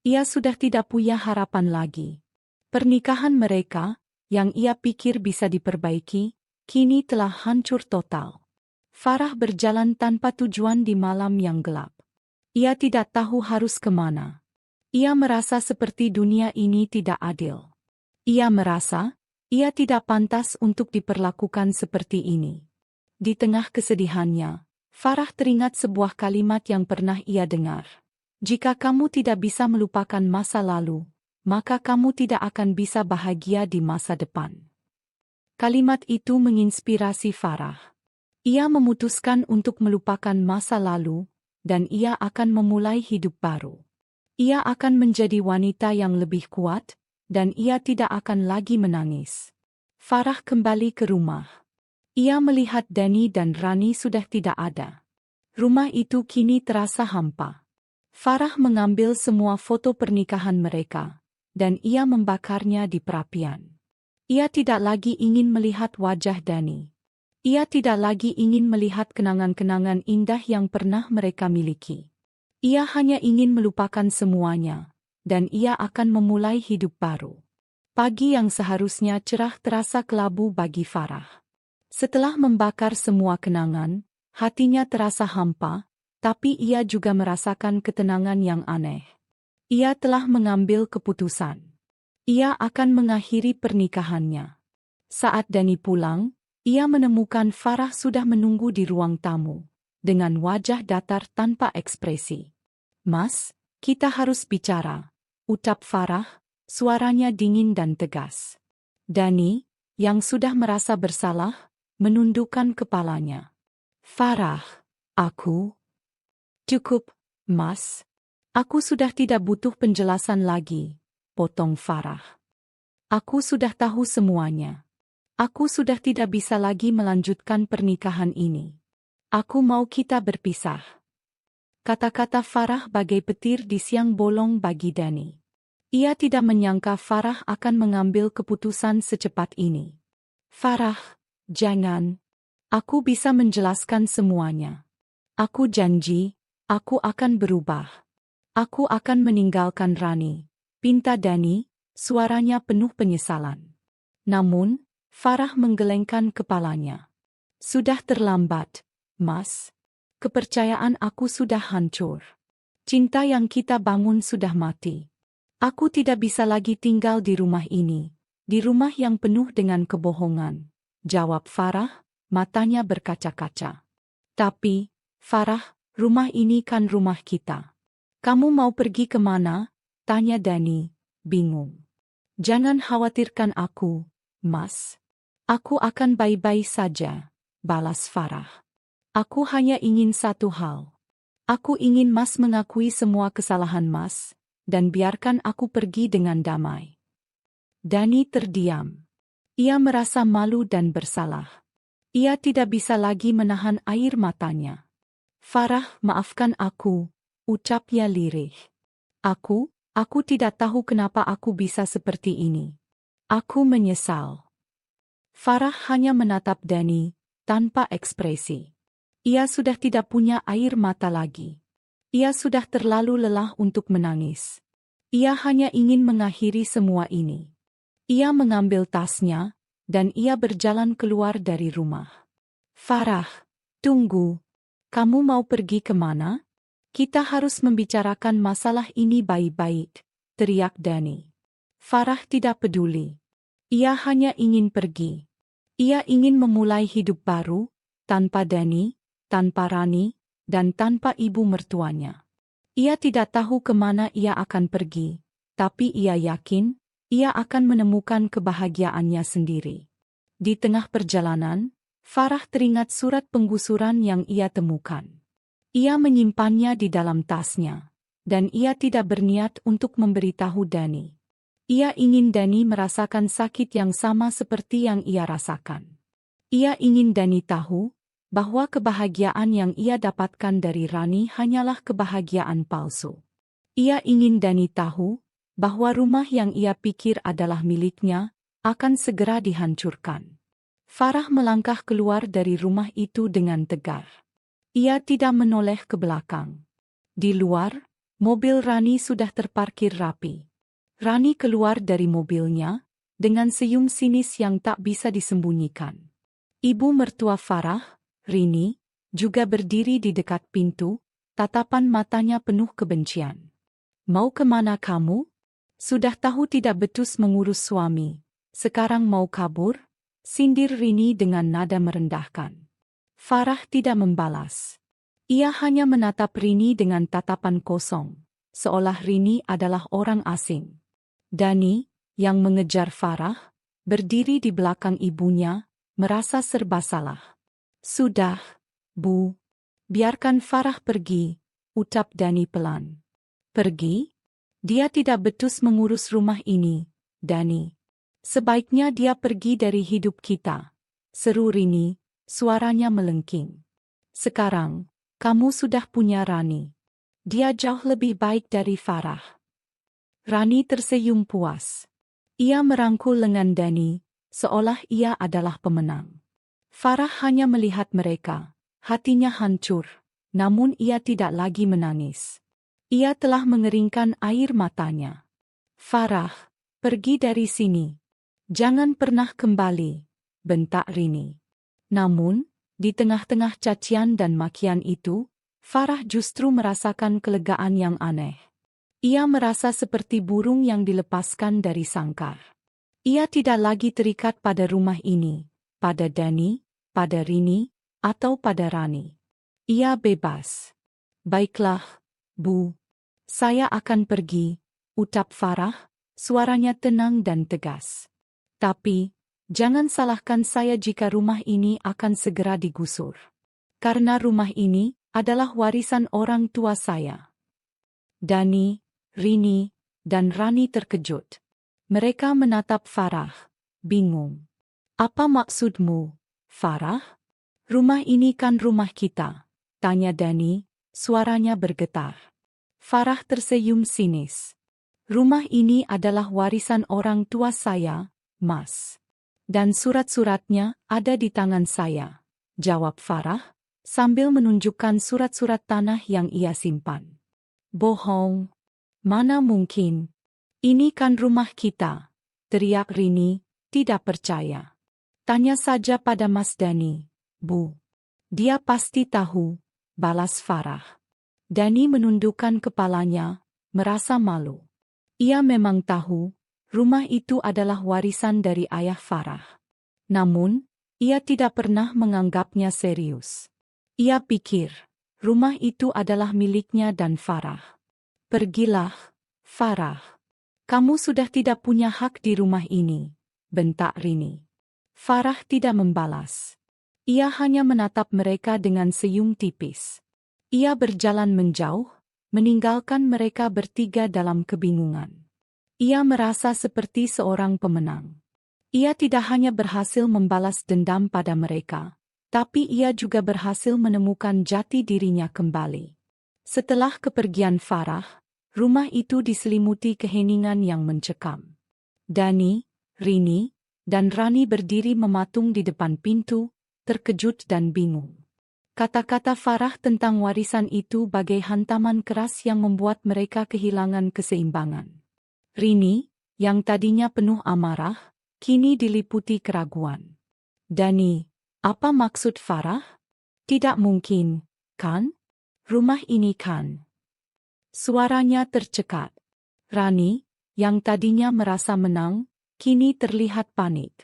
Ia sudah tidak punya harapan lagi. Pernikahan mereka, yang ia pikir bisa diperbaiki, kini telah hancur total. Farah berjalan tanpa tujuan di malam yang gelap. Ia tidak tahu harus kemana. Ia merasa seperti dunia ini tidak adil. Ia merasa, ia tidak pantas untuk diperlakukan seperti ini. Di tengah kesedihannya, Farah teringat sebuah kalimat yang pernah ia dengar. Jika kamu tidak bisa melupakan masa lalu, maka kamu tidak akan bisa bahagia di masa depan. Kalimat itu menginspirasi Farah. Ia memutuskan untuk melupakan masa lalu, dan ia akan memulai hidup baru. Ia akan menjadi wanita yang lebih kuat, dan ia tidak akan lagi menangis. Farah kembali ke rumah. Ia melihat Danny dan Rani sudah tidak ada. Rumah itu kini terasa hampa. Farah mengambil semua foto pernikahan mereka, dan ia membakarnya di perapian. Ia tidak lagi ingin melihat wajah Danny. Ia tidak lagi ingin melihat kenangan-kenangan indah yang pernah mereka miliki. Ia hanya ingin melupakan semuanya, dan ia akan memulai hidup baru. Pagi yang seharusnya cerah terasa kelabu bagi Farah. Setelah membakar semua kenangan, hatinya terasa hampa, tapi ia juga merasakan ketenangan yang aneh. Ia telah mengambil keputusan. Ia akan mengakhiri pernikahannya. Saat Danny pulang, ia menemukan Farah sudah menunggu di ruang tamu, dengan wajah datar tanpa ekspresi. "Mas, kita harus bicara," ucap Farah, suaranya dingin dan tegas. Danny, yang sudah merasa bersalah, menundukkan kepalanya. "Farah, aku..." "Cukup, Mas. Aku sudah tidak butuh penjelasan lagi," potong Farah. "Aku sudah tahu semuanya. Aku sudah tidak bisa lagi melanjutkan pernikahan ini. Aku mau kita berpisah." Kata-kata Farah bagai petir di siang bolong bagi Danny. Ia tidak menyangka Farah akan mengambil keputusan secepat ini. "Farah, jangan. Aku bisa menjelaskan semuanya. Aku janji, aku akan berubah. Aku akan meninggalkan Rani," pinta Danny, suaranya penuh penyesalan. Namun, Farah menggelengkan kepalanya. "Sudah terlambat, Mas. Kepercayaan aku sudah hancur. Cinta yang kita bangun sudah mati. Aku tidak bisa lagi tinggal di rumah ini, di rumah yang penuh dengan kebohongan," jawab Farah, matanya berkaca-kaca. "Tapi, Farah, rumah ini kan rumah kita. Kamu mau pergi kemana?" tanya Danny, bingung. "Jangan khawatirkan aku, Mas. Aku akan baik-baik saja," balas Farah. "Aku hanya ingin satu hal. Aku ingin Mas mengakui semua kesalahan Mas, dan biarkan aku pergi dengan damai." Danny terdiam. Ia merasa malu dan bersalah. Ia tidak bisa lagi menahan air matanya. "Farah, maafkan aku," ucapnya lirih. Aku tidak tahu kenapa aku bisa seperti ini. Aku menyesal." Farah hanya menatap Danny, tanpa ekspresi. Ia sudah tidak punya air mata lagi. Ia sudah terlalu lelah untuk menangis. Ia hanya ingin mengakhiri semua ini. Ia mengambil tasnya, dan ia berjalan keluar dari rumah. "Farah, tunggu. Kamu mau pergi kemana? Kita harus membicarakan masalah ini baik-baik," teriak Danny. Farah tidak peduli. Ia hanya ingin pergi. Ia ingin memulai hidup baru, tanpa Danny, tanpa Rani, dan tanpa ibu mertuanya. Ia tidak tahu kemana ia akan pergi, tapi ia yakin, ia akan menemukan kebahagiaannya sendiri. Di tengah perjalanan, Farah teringat surat penggusuran yang ia temukan. Ia menyimpannya di dalam tasnya, dan ia tidak berniat untuk memberitahu Danny. Ia ingin Danny merasakan sakit yang sama seperti yang ia rasakan. Ia ingin Danny tahu bahwa kebahagiaan yang ia dapatkan dari Rani hanyalah kebahagiaan palsu. Ia ingin Danny tahu bahwa rumah yang ia pikir adalah miliknya akan segera dihancurkan. Farah melangkah keluar dari rumah itu dengan tegar. Ia tidak menoleh ke belakang. Di luar, mobil Rani sudah terparkir rapi. Rani keluar dari mobilnya, dengan senyum sinis yang tak bisa disembunyikan. Ibu mertua Farah, Rini, juga berdiri di dekat pintu, tatapan matanya penuh kebencian. "Mau kemana kamu? Sudah tahu tidak becus mengurus suami, sekarang mau kabur?" sindir Rini dengan nada merendahkan. Farah tidak membalas. Ia hanya menatap Rini dengan tatapan kosong. seolah Rini adalah orang asing. Dani, yang mengejar Farah, berdiri di belakang ibunya, merasa serba salah. "Sudah, Bu. Biarkan Farah pergi," ucap Dani pelan. "Pergi? Dia tidak becus mengurus rumah ini, Dani. Sebaiknya dia pergi dari hidup kita," seru Rini, suaranya melengking. "Sekarang, kamu sudah punya Rani. Dia jauh lebih baik dari Farah." Rani tersenyum puas. Ia merangkul lengan Dani, seolah ia adalah pemenang. Farah hanya melihat mereka, hatinya hancur, namun ia tidak lagi menangis. Ia telah mengeringkan air matanya. "Farah, pergi dari sini. Jangan pernah kembali," bentak Rini. Namun, di tengah-tengah cacian dan makian itu, Farah justru merasakan kelegaan yang aneh. Ia merasa seperti burung yang dilepaskan dari sangkar. Ia tidak lagi terikat pada rumah ini, pada Dani, pada Rini, atau pada Rani. Ia bebas. "Baiklah, Bu. Saya akan pergi," ucap Farah, suaranya tenang dan tegas. "Tapi, jangan salahkan saya jika rumah ini akan segera digusur. Karena rumah ini adalah warisan orang tua saya." Dani, Rini, dan Rani terkejut. Mereka menatap Farah, bingung. "Apa maksudmu, Farah?" "Rumah ini kan rumah kita," tanya Dani, suaranya bergetar. Farah tersenyum sinis. "Rumah ini adalah warisan orang tua saya, Mas. Dan surat-suratnya ada di tangan saya," jawab Farah, sambil menunjukkan surat-surat tanah yang ia simpan. "Bohong. Mana mungkin. Ini kan rumah kita," teriak Rini, tidak percaya. "Tanya saja pada Mas Dani, Bu. Dia pasti tahu," balas Farah. Dani menundukkan kepalanya, merasa malu. Ia memang tahu, rumah itu adalah warisan dari ayah Farah. Namun, ia tidak pernah menganggapnya serius. Ia pikir, rumah itu adalah miliknya dan Farah. "Pergilah, Farah. Kamu sudah tidak punya hak di rumah ini," bentak Rini. Farah tidak membalas. Ia hanya menatap mereka dengan senyum tipis. Ia berjalan menjauh, meninggalkan mereka bertiga dalam kebingungan. Ia merasa seperti seorang pemenang. Ia tidak hanya berhasil membalas dendam pada mereka, tapi ia juga berhasil menemukan jati dirinya kembali. Setelah kepergian Farah, rumah itu diselimuti keheningan yang mencekam. Dani, Rini, dan Rani berdiri mematung di depan pintu, terkejut dan bingung. Kata-kata Farah tentang warisan itu bagai hantaman keras yang membuat mereka kehilangan keseimbangan. Rini, yang tadinya penuh amarah, kini diliputi keraguan. "Dani, apa maksud Farah? Tidak mungkin, kan? Rumah ini kan?" Suaranya tercekat. Rani, yang tadinya merasa menang, kini terlihat panik.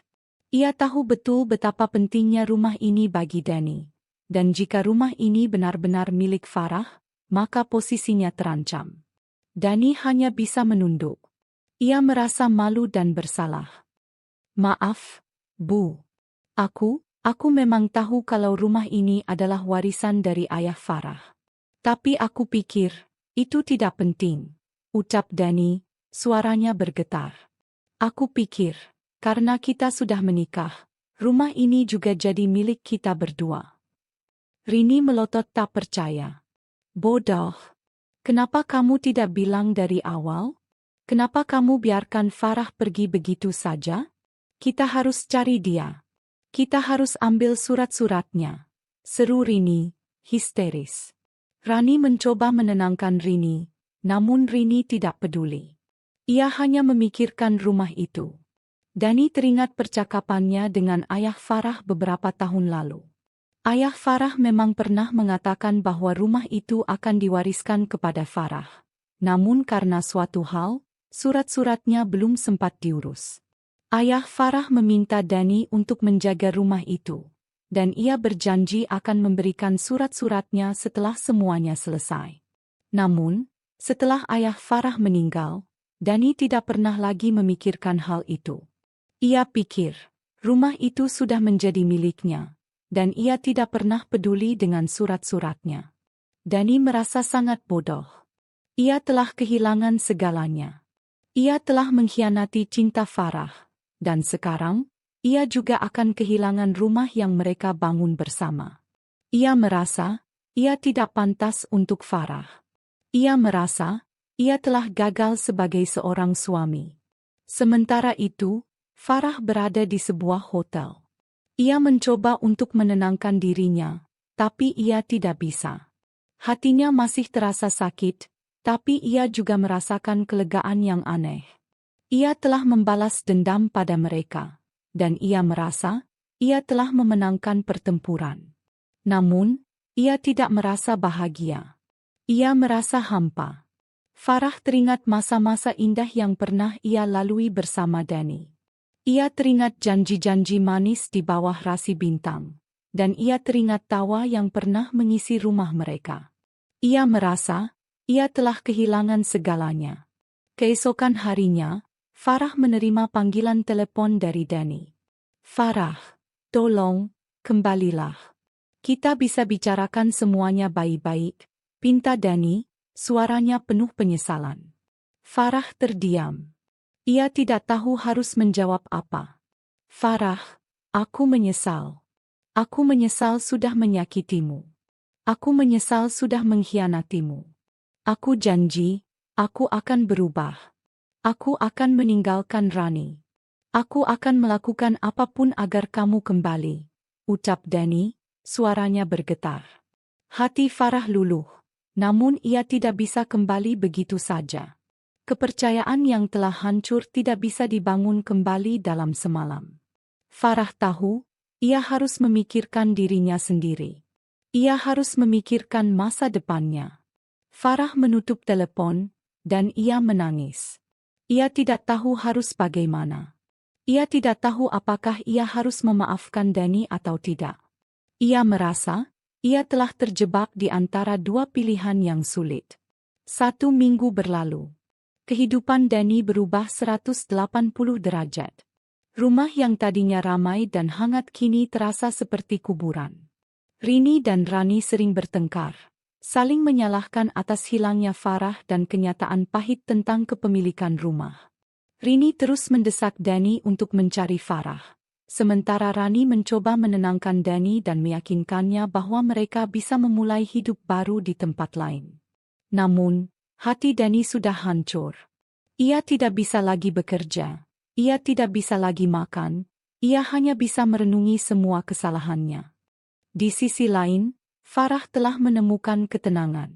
Ia tahu betul betapa pentingnya rumah ini bagi Dani. Dan jika rumah ini benar-benar milik Farah, maka posisinya terancam. Dani hanya bisa menunduk. Ia merasa malu dan bersalah. "Maaf, Bu. Aku memang tahu kalau rumah ini adalah warisan dari ayah Farah. Tapi aku pikir, itu tidak penting," ucap Dani, suaranya bergetar. "Aku pikir, karena kita sudah menikah, rumah ini juga jadi milik kita berdua." Rini melotot tak percaya. "Bodoh. Kenapa kamu tidak bilang dari awal? Kenapa kamu biarkan Farah pergi begitu saja? Kita harus cari dia. Kita harus ambil surat-suratnya," seru Rini, histeris. Rani mencoba menenangkan Rini, namun Rini tidak peduli. Ia hanya memikirkan rumah itu. Dani teringat percakapannya dengan ayah Farah beberapa tahun lalu. Ayah Farah memang pernah mengatakan bahwa rumah itu akan diwariskan kepada Farah. Namun karena suatu hal, surat-suratnya belum sempat diurus. Ayah Farah meminta Dani untuk menjaga rumah itu, dan ia berjanji akan memberikan surat-suratnya setelah semuanya selesai. Namun, Setelah ayah Farah meninggal, Dani tidak pernah lagi memikirkan hal itu. Ia pikir, rumah itu sudah menjadi miliknya, dan ia tidak pernah peduli dengan surat-suratnya. Dani merasa sangat bodoh. Ia telah kehilangan segalanya. Ia telah mengkhianati cinta Farah, dan sekarang, ia juga akan kehilangan rumah yang mereka bangun bersama. Ia merasa, ia tidak pantas untuk Farah. Ia merasa, ia telah gagal sebagai seorang suami. Sementara itu, Farah berada di sebuah hotel. Ia mencoba untuk menenangkan dirinya, tapi ia tidak bisa. Hatinya masih terasa sakit, tapi ia juga merasakan kelegaan yang aneh. Ia telah membalas dendam pada mereka, dan ia merasa, ia telah memenangkan pertempuran. Namun, ia tidak merasa bahagia. Ia merasa hampa. Farah teringat masa-masa indah yang pernah ia lalui bersama Dani. Ia teringat janji-janji manis di bawah rasi bintang, dan ia teringat tawa yang pernah mengisi rumah mereka. Ia merasa, ia telah kehilangan segalanya. Keesokan harinya, Farah menerima panggilan telepon dari Dani. "Farah, tolong, kembalilah. Kita bisa bicarakan semuanya baik-baik," pinta Dani, suaranya penuh penyesalan. Farah terdiam. Ia tidak tahu harus menjawab apa. "Farah, aku menyesal. Aku menyesal sudah menyakitimu. Aku menyesal sudah mengkhianatimu. Aku janji, aku akan berubah. Aku akan meninggalkan Rani. Aku akan melakukan apapun agar kamu kembali," ucap Dani, suaranya bergetar. Hati Farah luluh. Namun ia tidak bisa kembali begitu saja. Kepercayaan yang telah hancur tidak bisa dibangun kembali dalam semalam. Farah tahu, ia harus memikirkan dirinya sendiri. Ia harus memikirkan masa depannya. Farah menutup telepon, dan ia menangis. Ia tidak tahu harus bagaimana. Ia tidak tahu apakah ia harus memaafkan Dani atau tidak. Ia merasa, ia telah terjebak di antara dua pilihan yang sulit. 1 minggu berlalu. Kehidupan Dani berubah 180 derajat. Rumah yang tadinya ramai dan hangat kini terasa seperti kuburan. Rini dan Rani sering bertengkar, saling menyalahkan atas hilangnya Farah dan kenyataan pahit tentang kepemilikan rumah. Rini terus mendesak Dani untuk mencari Farah. Sementara Rani mencoba menenangkan Dani dan meyakinkannya bahwa mereka bisa memulai hidup baru di tempat lain. Namun, hati Dani sudah hancur. Ia tidak bisa lagi bekerja. Ia tidak bisa lagi makan. Ia hanya bisa merenungi semua kesalahannya. Di sisi lain, Farah telah menemukan ketenangan.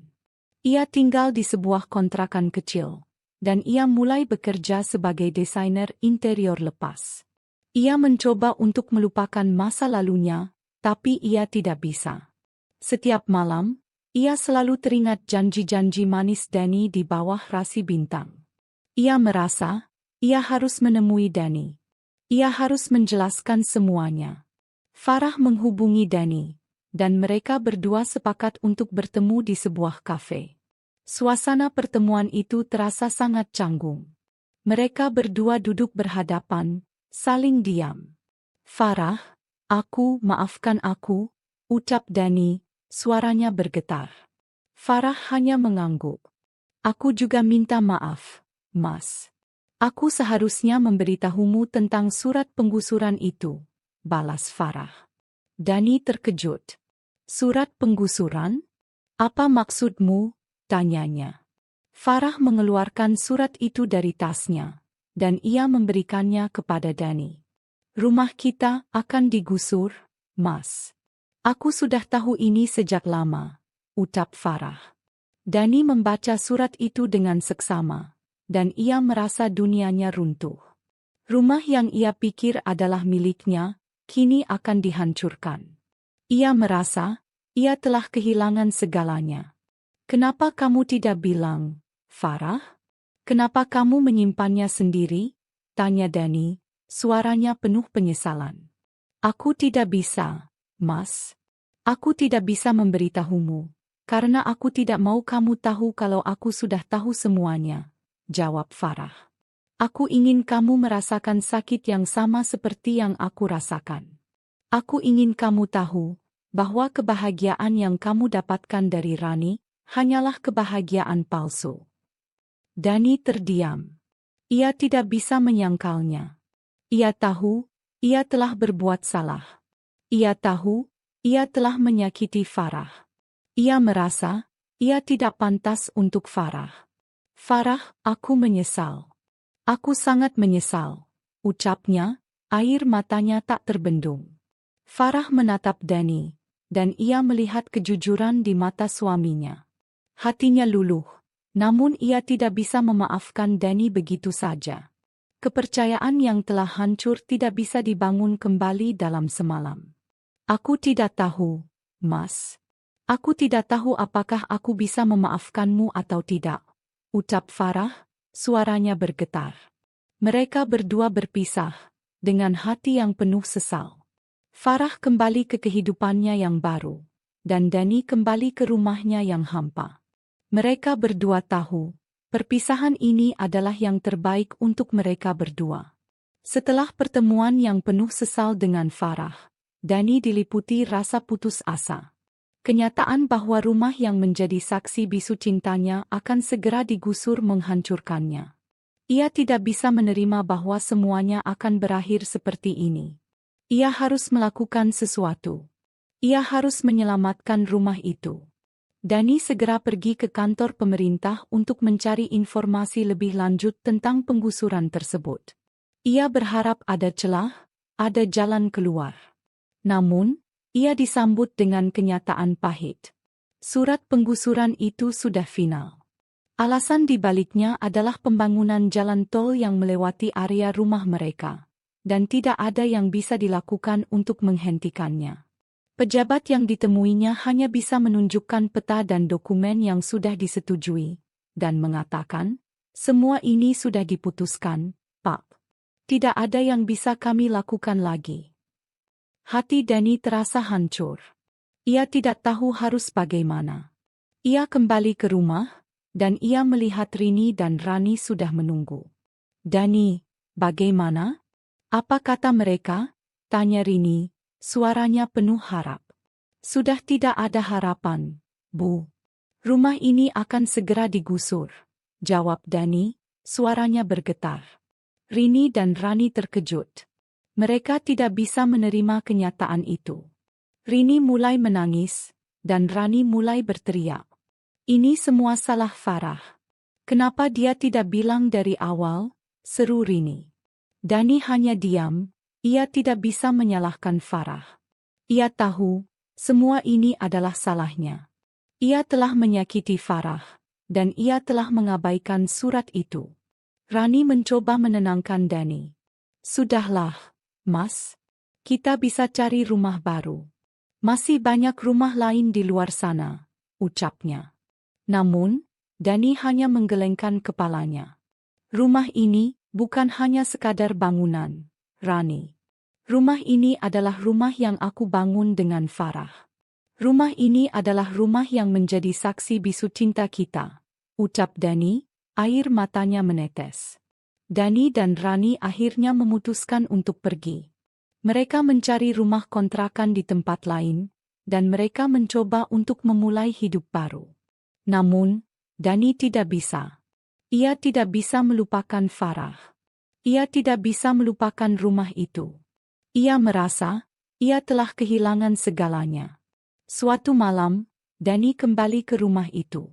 Ia tinggal di sebuah kontrakan kecil, dan ia mulai bekerja sebagai desainer interior lepas. Ia mencoba untuk melupakan masa lalunya, tapi ia tidak bisa. Setiap malam, ia selalu teringat janji-janji manis Dani di bawah rasi bintang. Ia merasa, ia harus menemui Dani. Ia harus menjelaskan semuanya. Farah menghubungi Dani, dan mereka berdua sepakat untuk bertemu di sebuah kafe. Suasana pertemuan itu terasa sangat canggung. Mereka berdua duduk berhadapan, saling diam. "Farah, maafkan aku," ucap Dani, suaranya bergetar. Farah hanya mengangguk. "Aku juga minta maaf, Mas. Aku seharusnya memberitahumu tentang surat penggusuran itu," balas Farah. Dani terkejut. "Surat penggusuran? Apa maksudmu?" tanyanya. Farah mengeluarkan surat itu dari tasnya, dan ia memberikannya kepada Dani. "Rumah kita akan digusur, Mas. Aku sudah tahu ini sejak lama," ucap Farah. Dani membaca surat itu dengan seksama, dan ia merasa dunianya runtuh. Rumah yang ia pikir adalah miliknya, kini akan dihancurkan. Ia merasa, ia telah kehilangan segalanya. "Kenapa kamu tidak bilang, Farah? Kenapa kamu menyimpannya sendiri?" tanya Dani, suaranya penuh penyesalan. "Aku tidak bisa, Mas. Aku tidak bisa memberitahumu. Karena aku tidak mau kamu tahu kalau aku sudah tahu semuanya, jawab Farah. Aku ingin kamu merasakan sakit yang sama seperti yang aku rasakan. Aku ingin kamu tahu bahwa kebahagiaan yang kamu dapatkan dari Rani hanyalah kebahagiaan palsu. Dani terdiam. Ia tidak bisa menyangkalnya. Ia tahu, ia telah berbuat salah. Ia tahu, ia telah menyakiti Farah. Ia merasa, ia tidak pantas untuk Farah. Farah, aku menyesal. Aku sangat menyesal, ucapnya, air matanya tak terbendung. Farah menatap Dani, dan ia melihat kejujuran di mata suaminya. Hatinya luluh, namun ia tidak bisa memaafkan Dani begitu saja. Kepercayaan yang telah hancur tidak bisa dibangun kembali dalam semalam. Aku tidak tahu, Mas. Aku tidak tahu apakah aku bisa memaafkanmu atau tidak, ucap Farah, suaranya bergetar. Mereka berdua berpisah, dengan hati yang penuh sesal. Farah kembali ke kehidupannya yang baru, dan Dani kembali ke rumahnya yang hampa. Mereka berdua tahu, perpisahan ini adalah yang terbaik untuk mereka berdua. Setelah pertemuan yang penuh sesal dengan Farah, Dani diliputi rasa putus asa. Kenyataan bahwa rumah yang menjadi saksi bisu cintanya akan segera digusur menghancurkannya. Ia tidak bisa menerima bahwa semuanya akan berakhir seperti ini. Ia harus melakukan sesuatu. Ia harus menyelamatkan rumah itu. Dani segera pergi ke kantor pemerintah untuk mencari informasi lebih lanjut tentang penggusuran tersebut. Ia berharap ada celah, ada jalan keluar. Namun, ia disambut dengan kenyataan pahit. Surat penggusuran itu sudah final. Alasan di baliknya adalah pembangunan jalan tol yang melewati area rumah mereka, dan tidak ada yang bisa dilakukan untuk menghentikannya. Pejabat yang ditemuinya hanya bisa menunjukkan peta dan dokumen yang sudah disetujui, dan mengatakan, semua ini sudah diputuskan, Pak. Tidak ada yang bisa kami lakukan lagi. Hati Dani terasa hancur. Ia tidak tahu harus bagaimana. Ia kembali ke rumah, dan ia melihat Rini dan Rani sudah menunggu. Dani, bagaimana? Apa kata mereka? Tanya Rini, suaranya penuh harap. Sudah tidak ada harapan, Bu. Rumah ini akan segera digusur, jawab Dani, suaranya bergetar. Rini dan Rani terkejut. Mereka tidak bisa menerima kenyataan itu. Rini mulai menangis, dan Rani mulai berteriak. Ini semua salah Farah. Kenapa dia tidak bilang dari awal? Seru Rini. Dani hanya diam, ia tidak bisa menyalahkan Farah. Ia tahu, semua ini adalah salahnya. Ia telah menyakiti Farah, dan ia telah mengabaikan surat itu. Rani mencoba menenangkan Dani. Sudahlah, Mas. Kita bisa cari rumah baru. Masih banyak rumah lain di luar sana, ucapnya. Namun, Dani hanya menggelengkan kepalanya. Rumah ini bukan hanya sekadar bangunan, Rani. Rumah ini adalah rumah yang aku bangun dengan Farah. Rumah ini adalah rumah yang menjadi saksi bisu cinta kita, ucap Dani, air matanya menetes. Dani dan Rani akhirnya memutuskan untuk pergi. Mereka mencari rumah kontrakan di tempat lain, dan mereka mencoba untuk memulai hidup baru. Namun, Dani tidak bisa. Ia tidak bisa melupakan Farah. Ia tidak bisa melupakan rumah itu. Ia merasa, ia telah kehilangan segalanya. Suatu malam, Dani kembali ke rumah itu.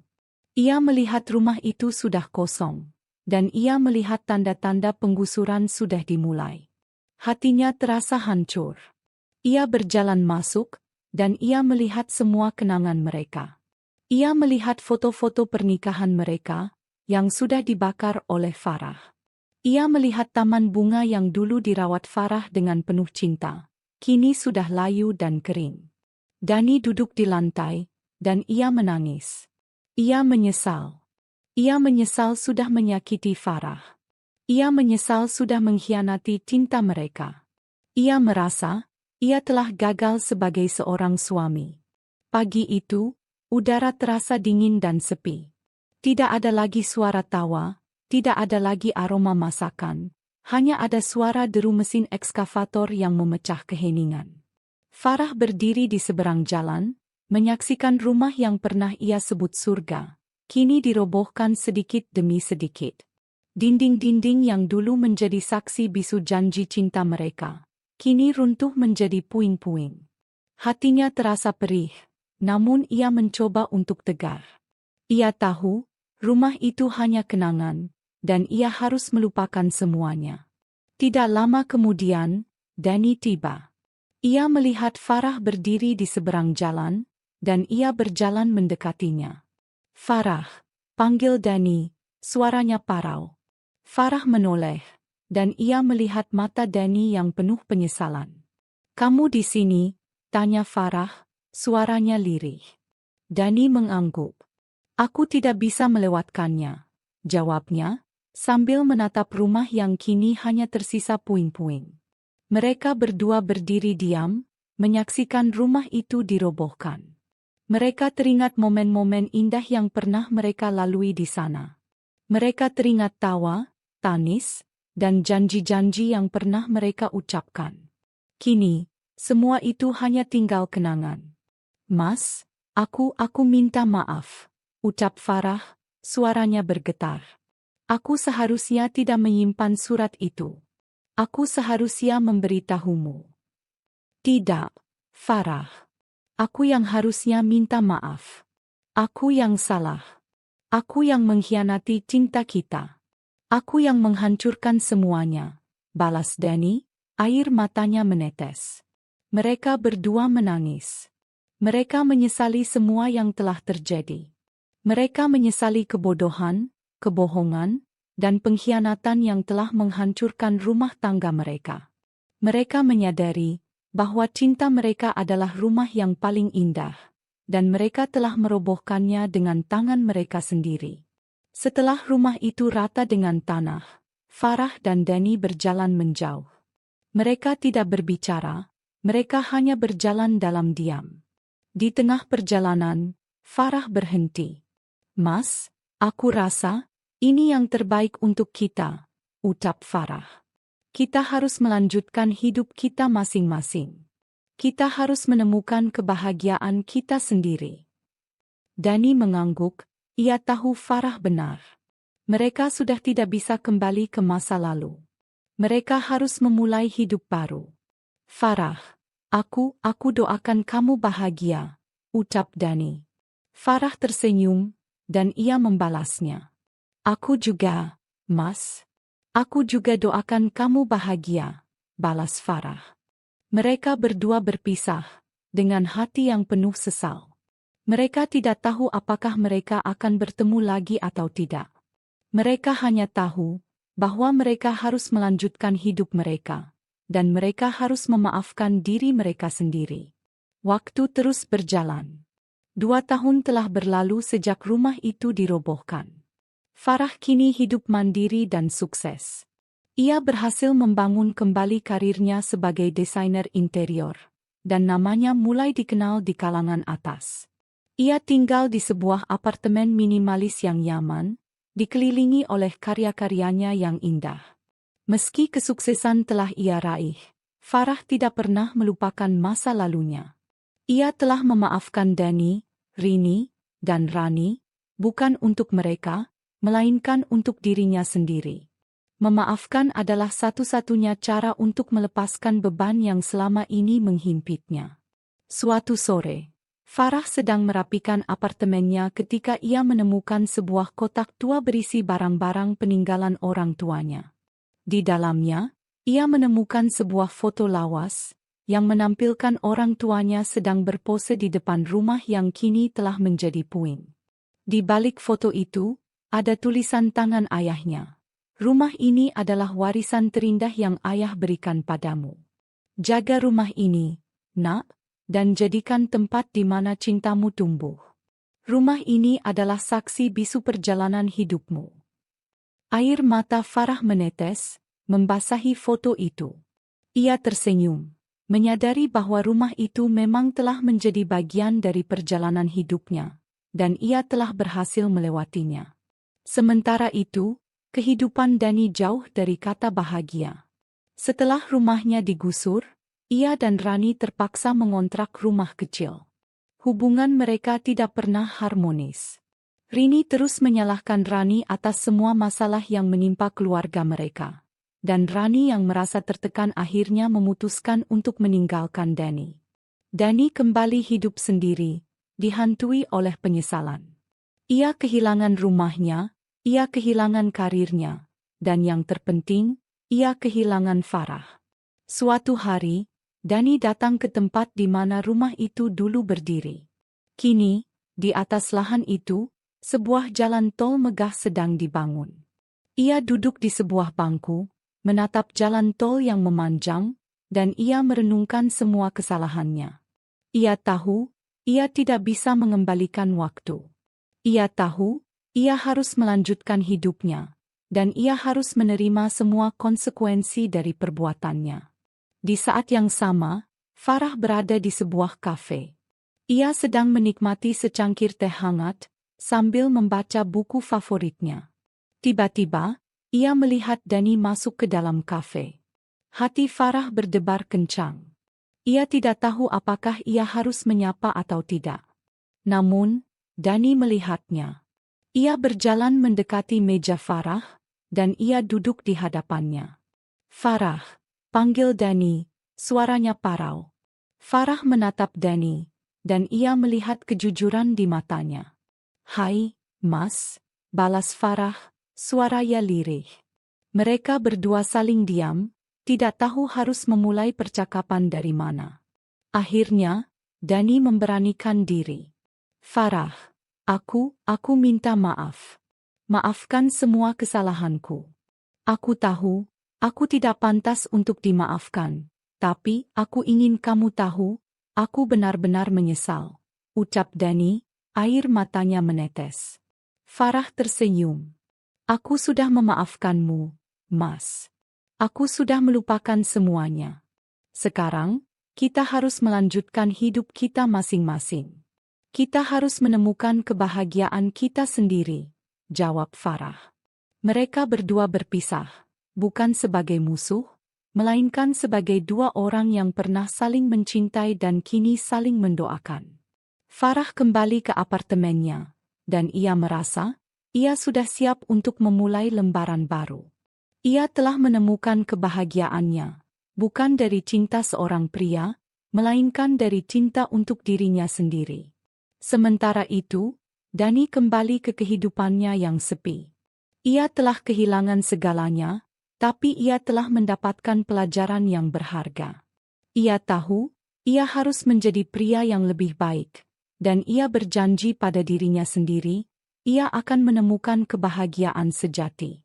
Ia melihat rumah itu sudah kosong, dan ia melihat tanda-tanda penggusuran sudah dimulai. Hatinya terasa hancur. Ia berjalan masuk, dan ia melihat semua kenangan mereka. Ia melihat foto-foto pernikahan mereka, yang sudah dibakar oleh Farah. Ia melihat taman bunga yang dulu dirawat Farah dengan penuh cinta, kini sudah layu dan kering. Dani duduk di lantai, dan ia menangis. Ia menyesal. Ia menyesal sudah menyakiti Farah. Ia menyesal sudah mengkhianati cinta mereka. Ia merasa, ia telah gagal sebagai seorang suami. Pagi itu, Udara terasa dingin dan sepi. Tidak ada lagi suara tawa, tidak ada lagi aroma masakan, hanya ada suara deru mesin ekskavator yang memecah keheningan. Farah berdiri di seberang jalan, menyaksikan rumah yang pernah ia sebut surga, kini dirobohkan sedikit demi sedikit. Dinding-dinding yang dulu menjadi saksi bisu janji cinta mereka, kini runtuh menjadi puing-puing. Hatinya terasa perih, namun ia mencoba untuk tegar. Ia tahu, rumah itu hanya kenangan, dan ia harus melupakan semuanya. Tidak lama kemudian, Danny tiba. Ia melihat Farah berdiri di seberang jalan, dan ia berjalan mendekatinya. "Farah," panggil Danny, suaranya parau. Farah menoleh, dan ia melihat mata Danny yang penuh penyesalan. "Kamu di sini?" tanya Farah, suaranya lirih. Danny mengangguk. "Aku tidak bisa melewatkannya," jawabnya, sambil menatap rumah yang kini hanya tersisa puing-puing. Mereka berdua berdiri diam, menyaksikan rumah itu dirobohkan. Mereka teringat momen-momen indah yang pernah mereka lalui di sana. Mereka teringat tawa, tangis, dan janji-janji yang pernah mereka ucapkan. Kini, semua itu hanya tinggal kenangan. "Mas, aku minta maaf," ucap Farah, suaranya bergetar. "Aku seharusnya tidak menyimpan surat itu. Aku seharusnya memberitahumu." "Tidak, Farah. Aku yang harusnya minta maaf. Aku yang salah. Aku yang mengkhianati cinta kita. Aku yang menghancurkan semuanya," balas Danny, air matanya menetes. Mereka berdua menangis. Mereka menyesali semua yang telah terjadi. Mereka menyesali kebodohan, kebohongan, dan pengkhianatan yang telah menghancurkan rumah tangga mereka. Mereka menyadari bahwa cinta mereka adalah rumah yang paling indah, dan mereka telah merobohkannya dengan tangan mereka sendiri. Setelah rumah itu rata dengan tanah, Farah dan Danny berjalan menjauh. Mereka tidak berbicara, mereka hanya berjalan dalam diam. Di tengah perjalanan, Farah berhenti. "Mas, aku rasa ini yang terbaik untuk kita," ucap Farah. "Kita harus melanjutkan hidup kita masing-masing. Kita harus menemukan kebahagiaan kita sendiri." Danny mengangguk. Ia tahu Farah benar. Mereka sudah tidak bisa kembali ke masa lalu. Mereka harus memulai hidup baru. "Farah, aku doakan kamu bahagia," ucap Danny. Farah tersenyum, dan ia membalasnya. "Aku juga, Mas. Aku juga doakan kamu bahagia," balas Farah. Mereka berdua berpisah, dengan hati yang penuh sesal. Mereka tidak tahu apakah mereka akan bertemu lagi atau tidak. Mereka hanya tahu bahwa mereka harus melanjutkan hidup mereka, dan mereka harus memaafkan diri mereka sendiri. Waktu terus berjalan. 2 tahun telah berlalu sejak rumah itu dirobohkan. Farah kini hidup mandiri dan sukses. Ia berhasil membangun kembali karirnya sebagai desainer interior, dan namanya mulai dikenal di kalangan atas. Ia tinggal di sebuah apartemen minimalis yang nyaman, dikelilingi oleh karya-karyanya yang indah. Meski kesuksesan telah ia raih, Farah tidak pernah melupakan masa lalunya. Ia telah memaafkan Danny, Rini, dan Rani, bukan untuk mereka, melainkan untuk dirinya sendiri. Memaafkan adalah satu-satunya cara untuk melepaskan beban yang selama ini menghimpitnya. Suatu sore, Farah sedang merapikan apartemennya ketika ia menemukan sebuah kotak tua berisi barang-barang peninggalan orang tuanya. Di dalamnya, ia menemukan sebuah foto lawas yang menampilkan orang tuanya sedang berpose di depan rumah yang kini telah menjadi puing. Di balik foto itu, ada tulisan tangan ayahnya. "Rumah ini adalah warisan terindah yang ayah berikan padamu. Jaga rumah ini, nak, dan jadikan tempat di mana cintamu tumbuh. Rumah ini adalah saksi bisu perjalanan hidupmu." Air mata Farah menetes, membasahi foto itu. Ia tersenyum, menyadari bahwa rumah itu memang telah menjadi bagian dari perjalanan hidupnya, dan ia telah berhasil melewatinya. Sementara itu, kehidupan Dani jauh dari kata bahagia. Setelah rumahnya digusur, ia dan Rani terpaksa mengontrak rumah kecil. Hubungan mereka tidak pernah harmonis. Rini terus menyalahkan Rani atas semua masalah yang menimpa keluarga mereka. Dan Rani yang merasa tertekan akhirnya memutuskan untuk meninggalkan Dani. Dani kembali hidup sendiri, dihantui oleh penyesalan. Ia kehilangan rumahnya, ia kehilangan karirnya, dan yang terpenting, ia kehilangan Farah. Suatu hari, Dani datang ke tempat di mana rumah itu dulu berdiri. Kini, di atas lahan itu, sebuah jalan tol megah sedang dibangun. Ia duduk di sebuah bangku, menatap jalan tol yang memanjang, dan ia merenungkan semua kesalahannya. Ia tahu, ia tidak bisa mengembalikan waktu. Ia tahu, ia harus melanjutkan hidupnya, dan ia harus menerima semua konsekuensi dari perbuatannya. Di saat yang sama, Farah berada di sebuah kafe. Ia sedang menikmati secangkir teh hangat, sambil membaca buku favoritnya. Tiba-tiba, ia melihat Dani masuk ke dalam kafe. Hati Farah berdebar kencang. Ia tidak tahu apakah ia harus menyapa atau tidak. Namun, Dani melihatnya. Ia berjalan mendekati meja Farah, dan ia duduk di hadapannya. "Farah," panggil Dani, suaranya parau. Farah menatap Dani, dan ia melihat kejujuran di matanya. "Hai, Mas," balas Farah, suaranya lirih. Mereka berdua saling diam, tidak tahu harus memulai percakapan dari mana. Akhirnya, Dani memberanikan diri. "Farah, aku minta maaf. Maafkan semua kesalahanku. Aku tahu, aku tidak pantas untuk dimaafkan, tapi aku ingin kamu tahu, aku benar-benar menyesal," ucap Dani, air matanya menetes. Farah tersenyum. "Aku sudah memaafkanmu, Mas. Aku sudah melupakan semuanya. Sekarang, kita harus melanjutkan hidup kita masing-masing. Kita harus menemukan kebahagiaan kita sendiri," jawab Farah. Mereka berdua berpisah, bukan sebagai musuh, melainkan sebagai dua orang yang pernah saling mencintai dan kini saling mendoakan. Farah kembali ke apartemennya, dan ia merasa ia sudah siap untuk memulai lembaran baru. Ia telah menemukan kebahagiaannya, bukan dari cinta seorang pria, melainkan dari cinta untuk dirinya sendiri. Sementara itu, Dani kembali ke kehidupannya yang sepi. Ia telah kehilangan segalanya, tapi ia telah mendapatkan pelajaran yang berharga. Ia tahu, ia harus menjadi pria yang lebih baik, dan ia berjanji pada dirinya sendiri, ia akan menemukan kebahagiaan sejati.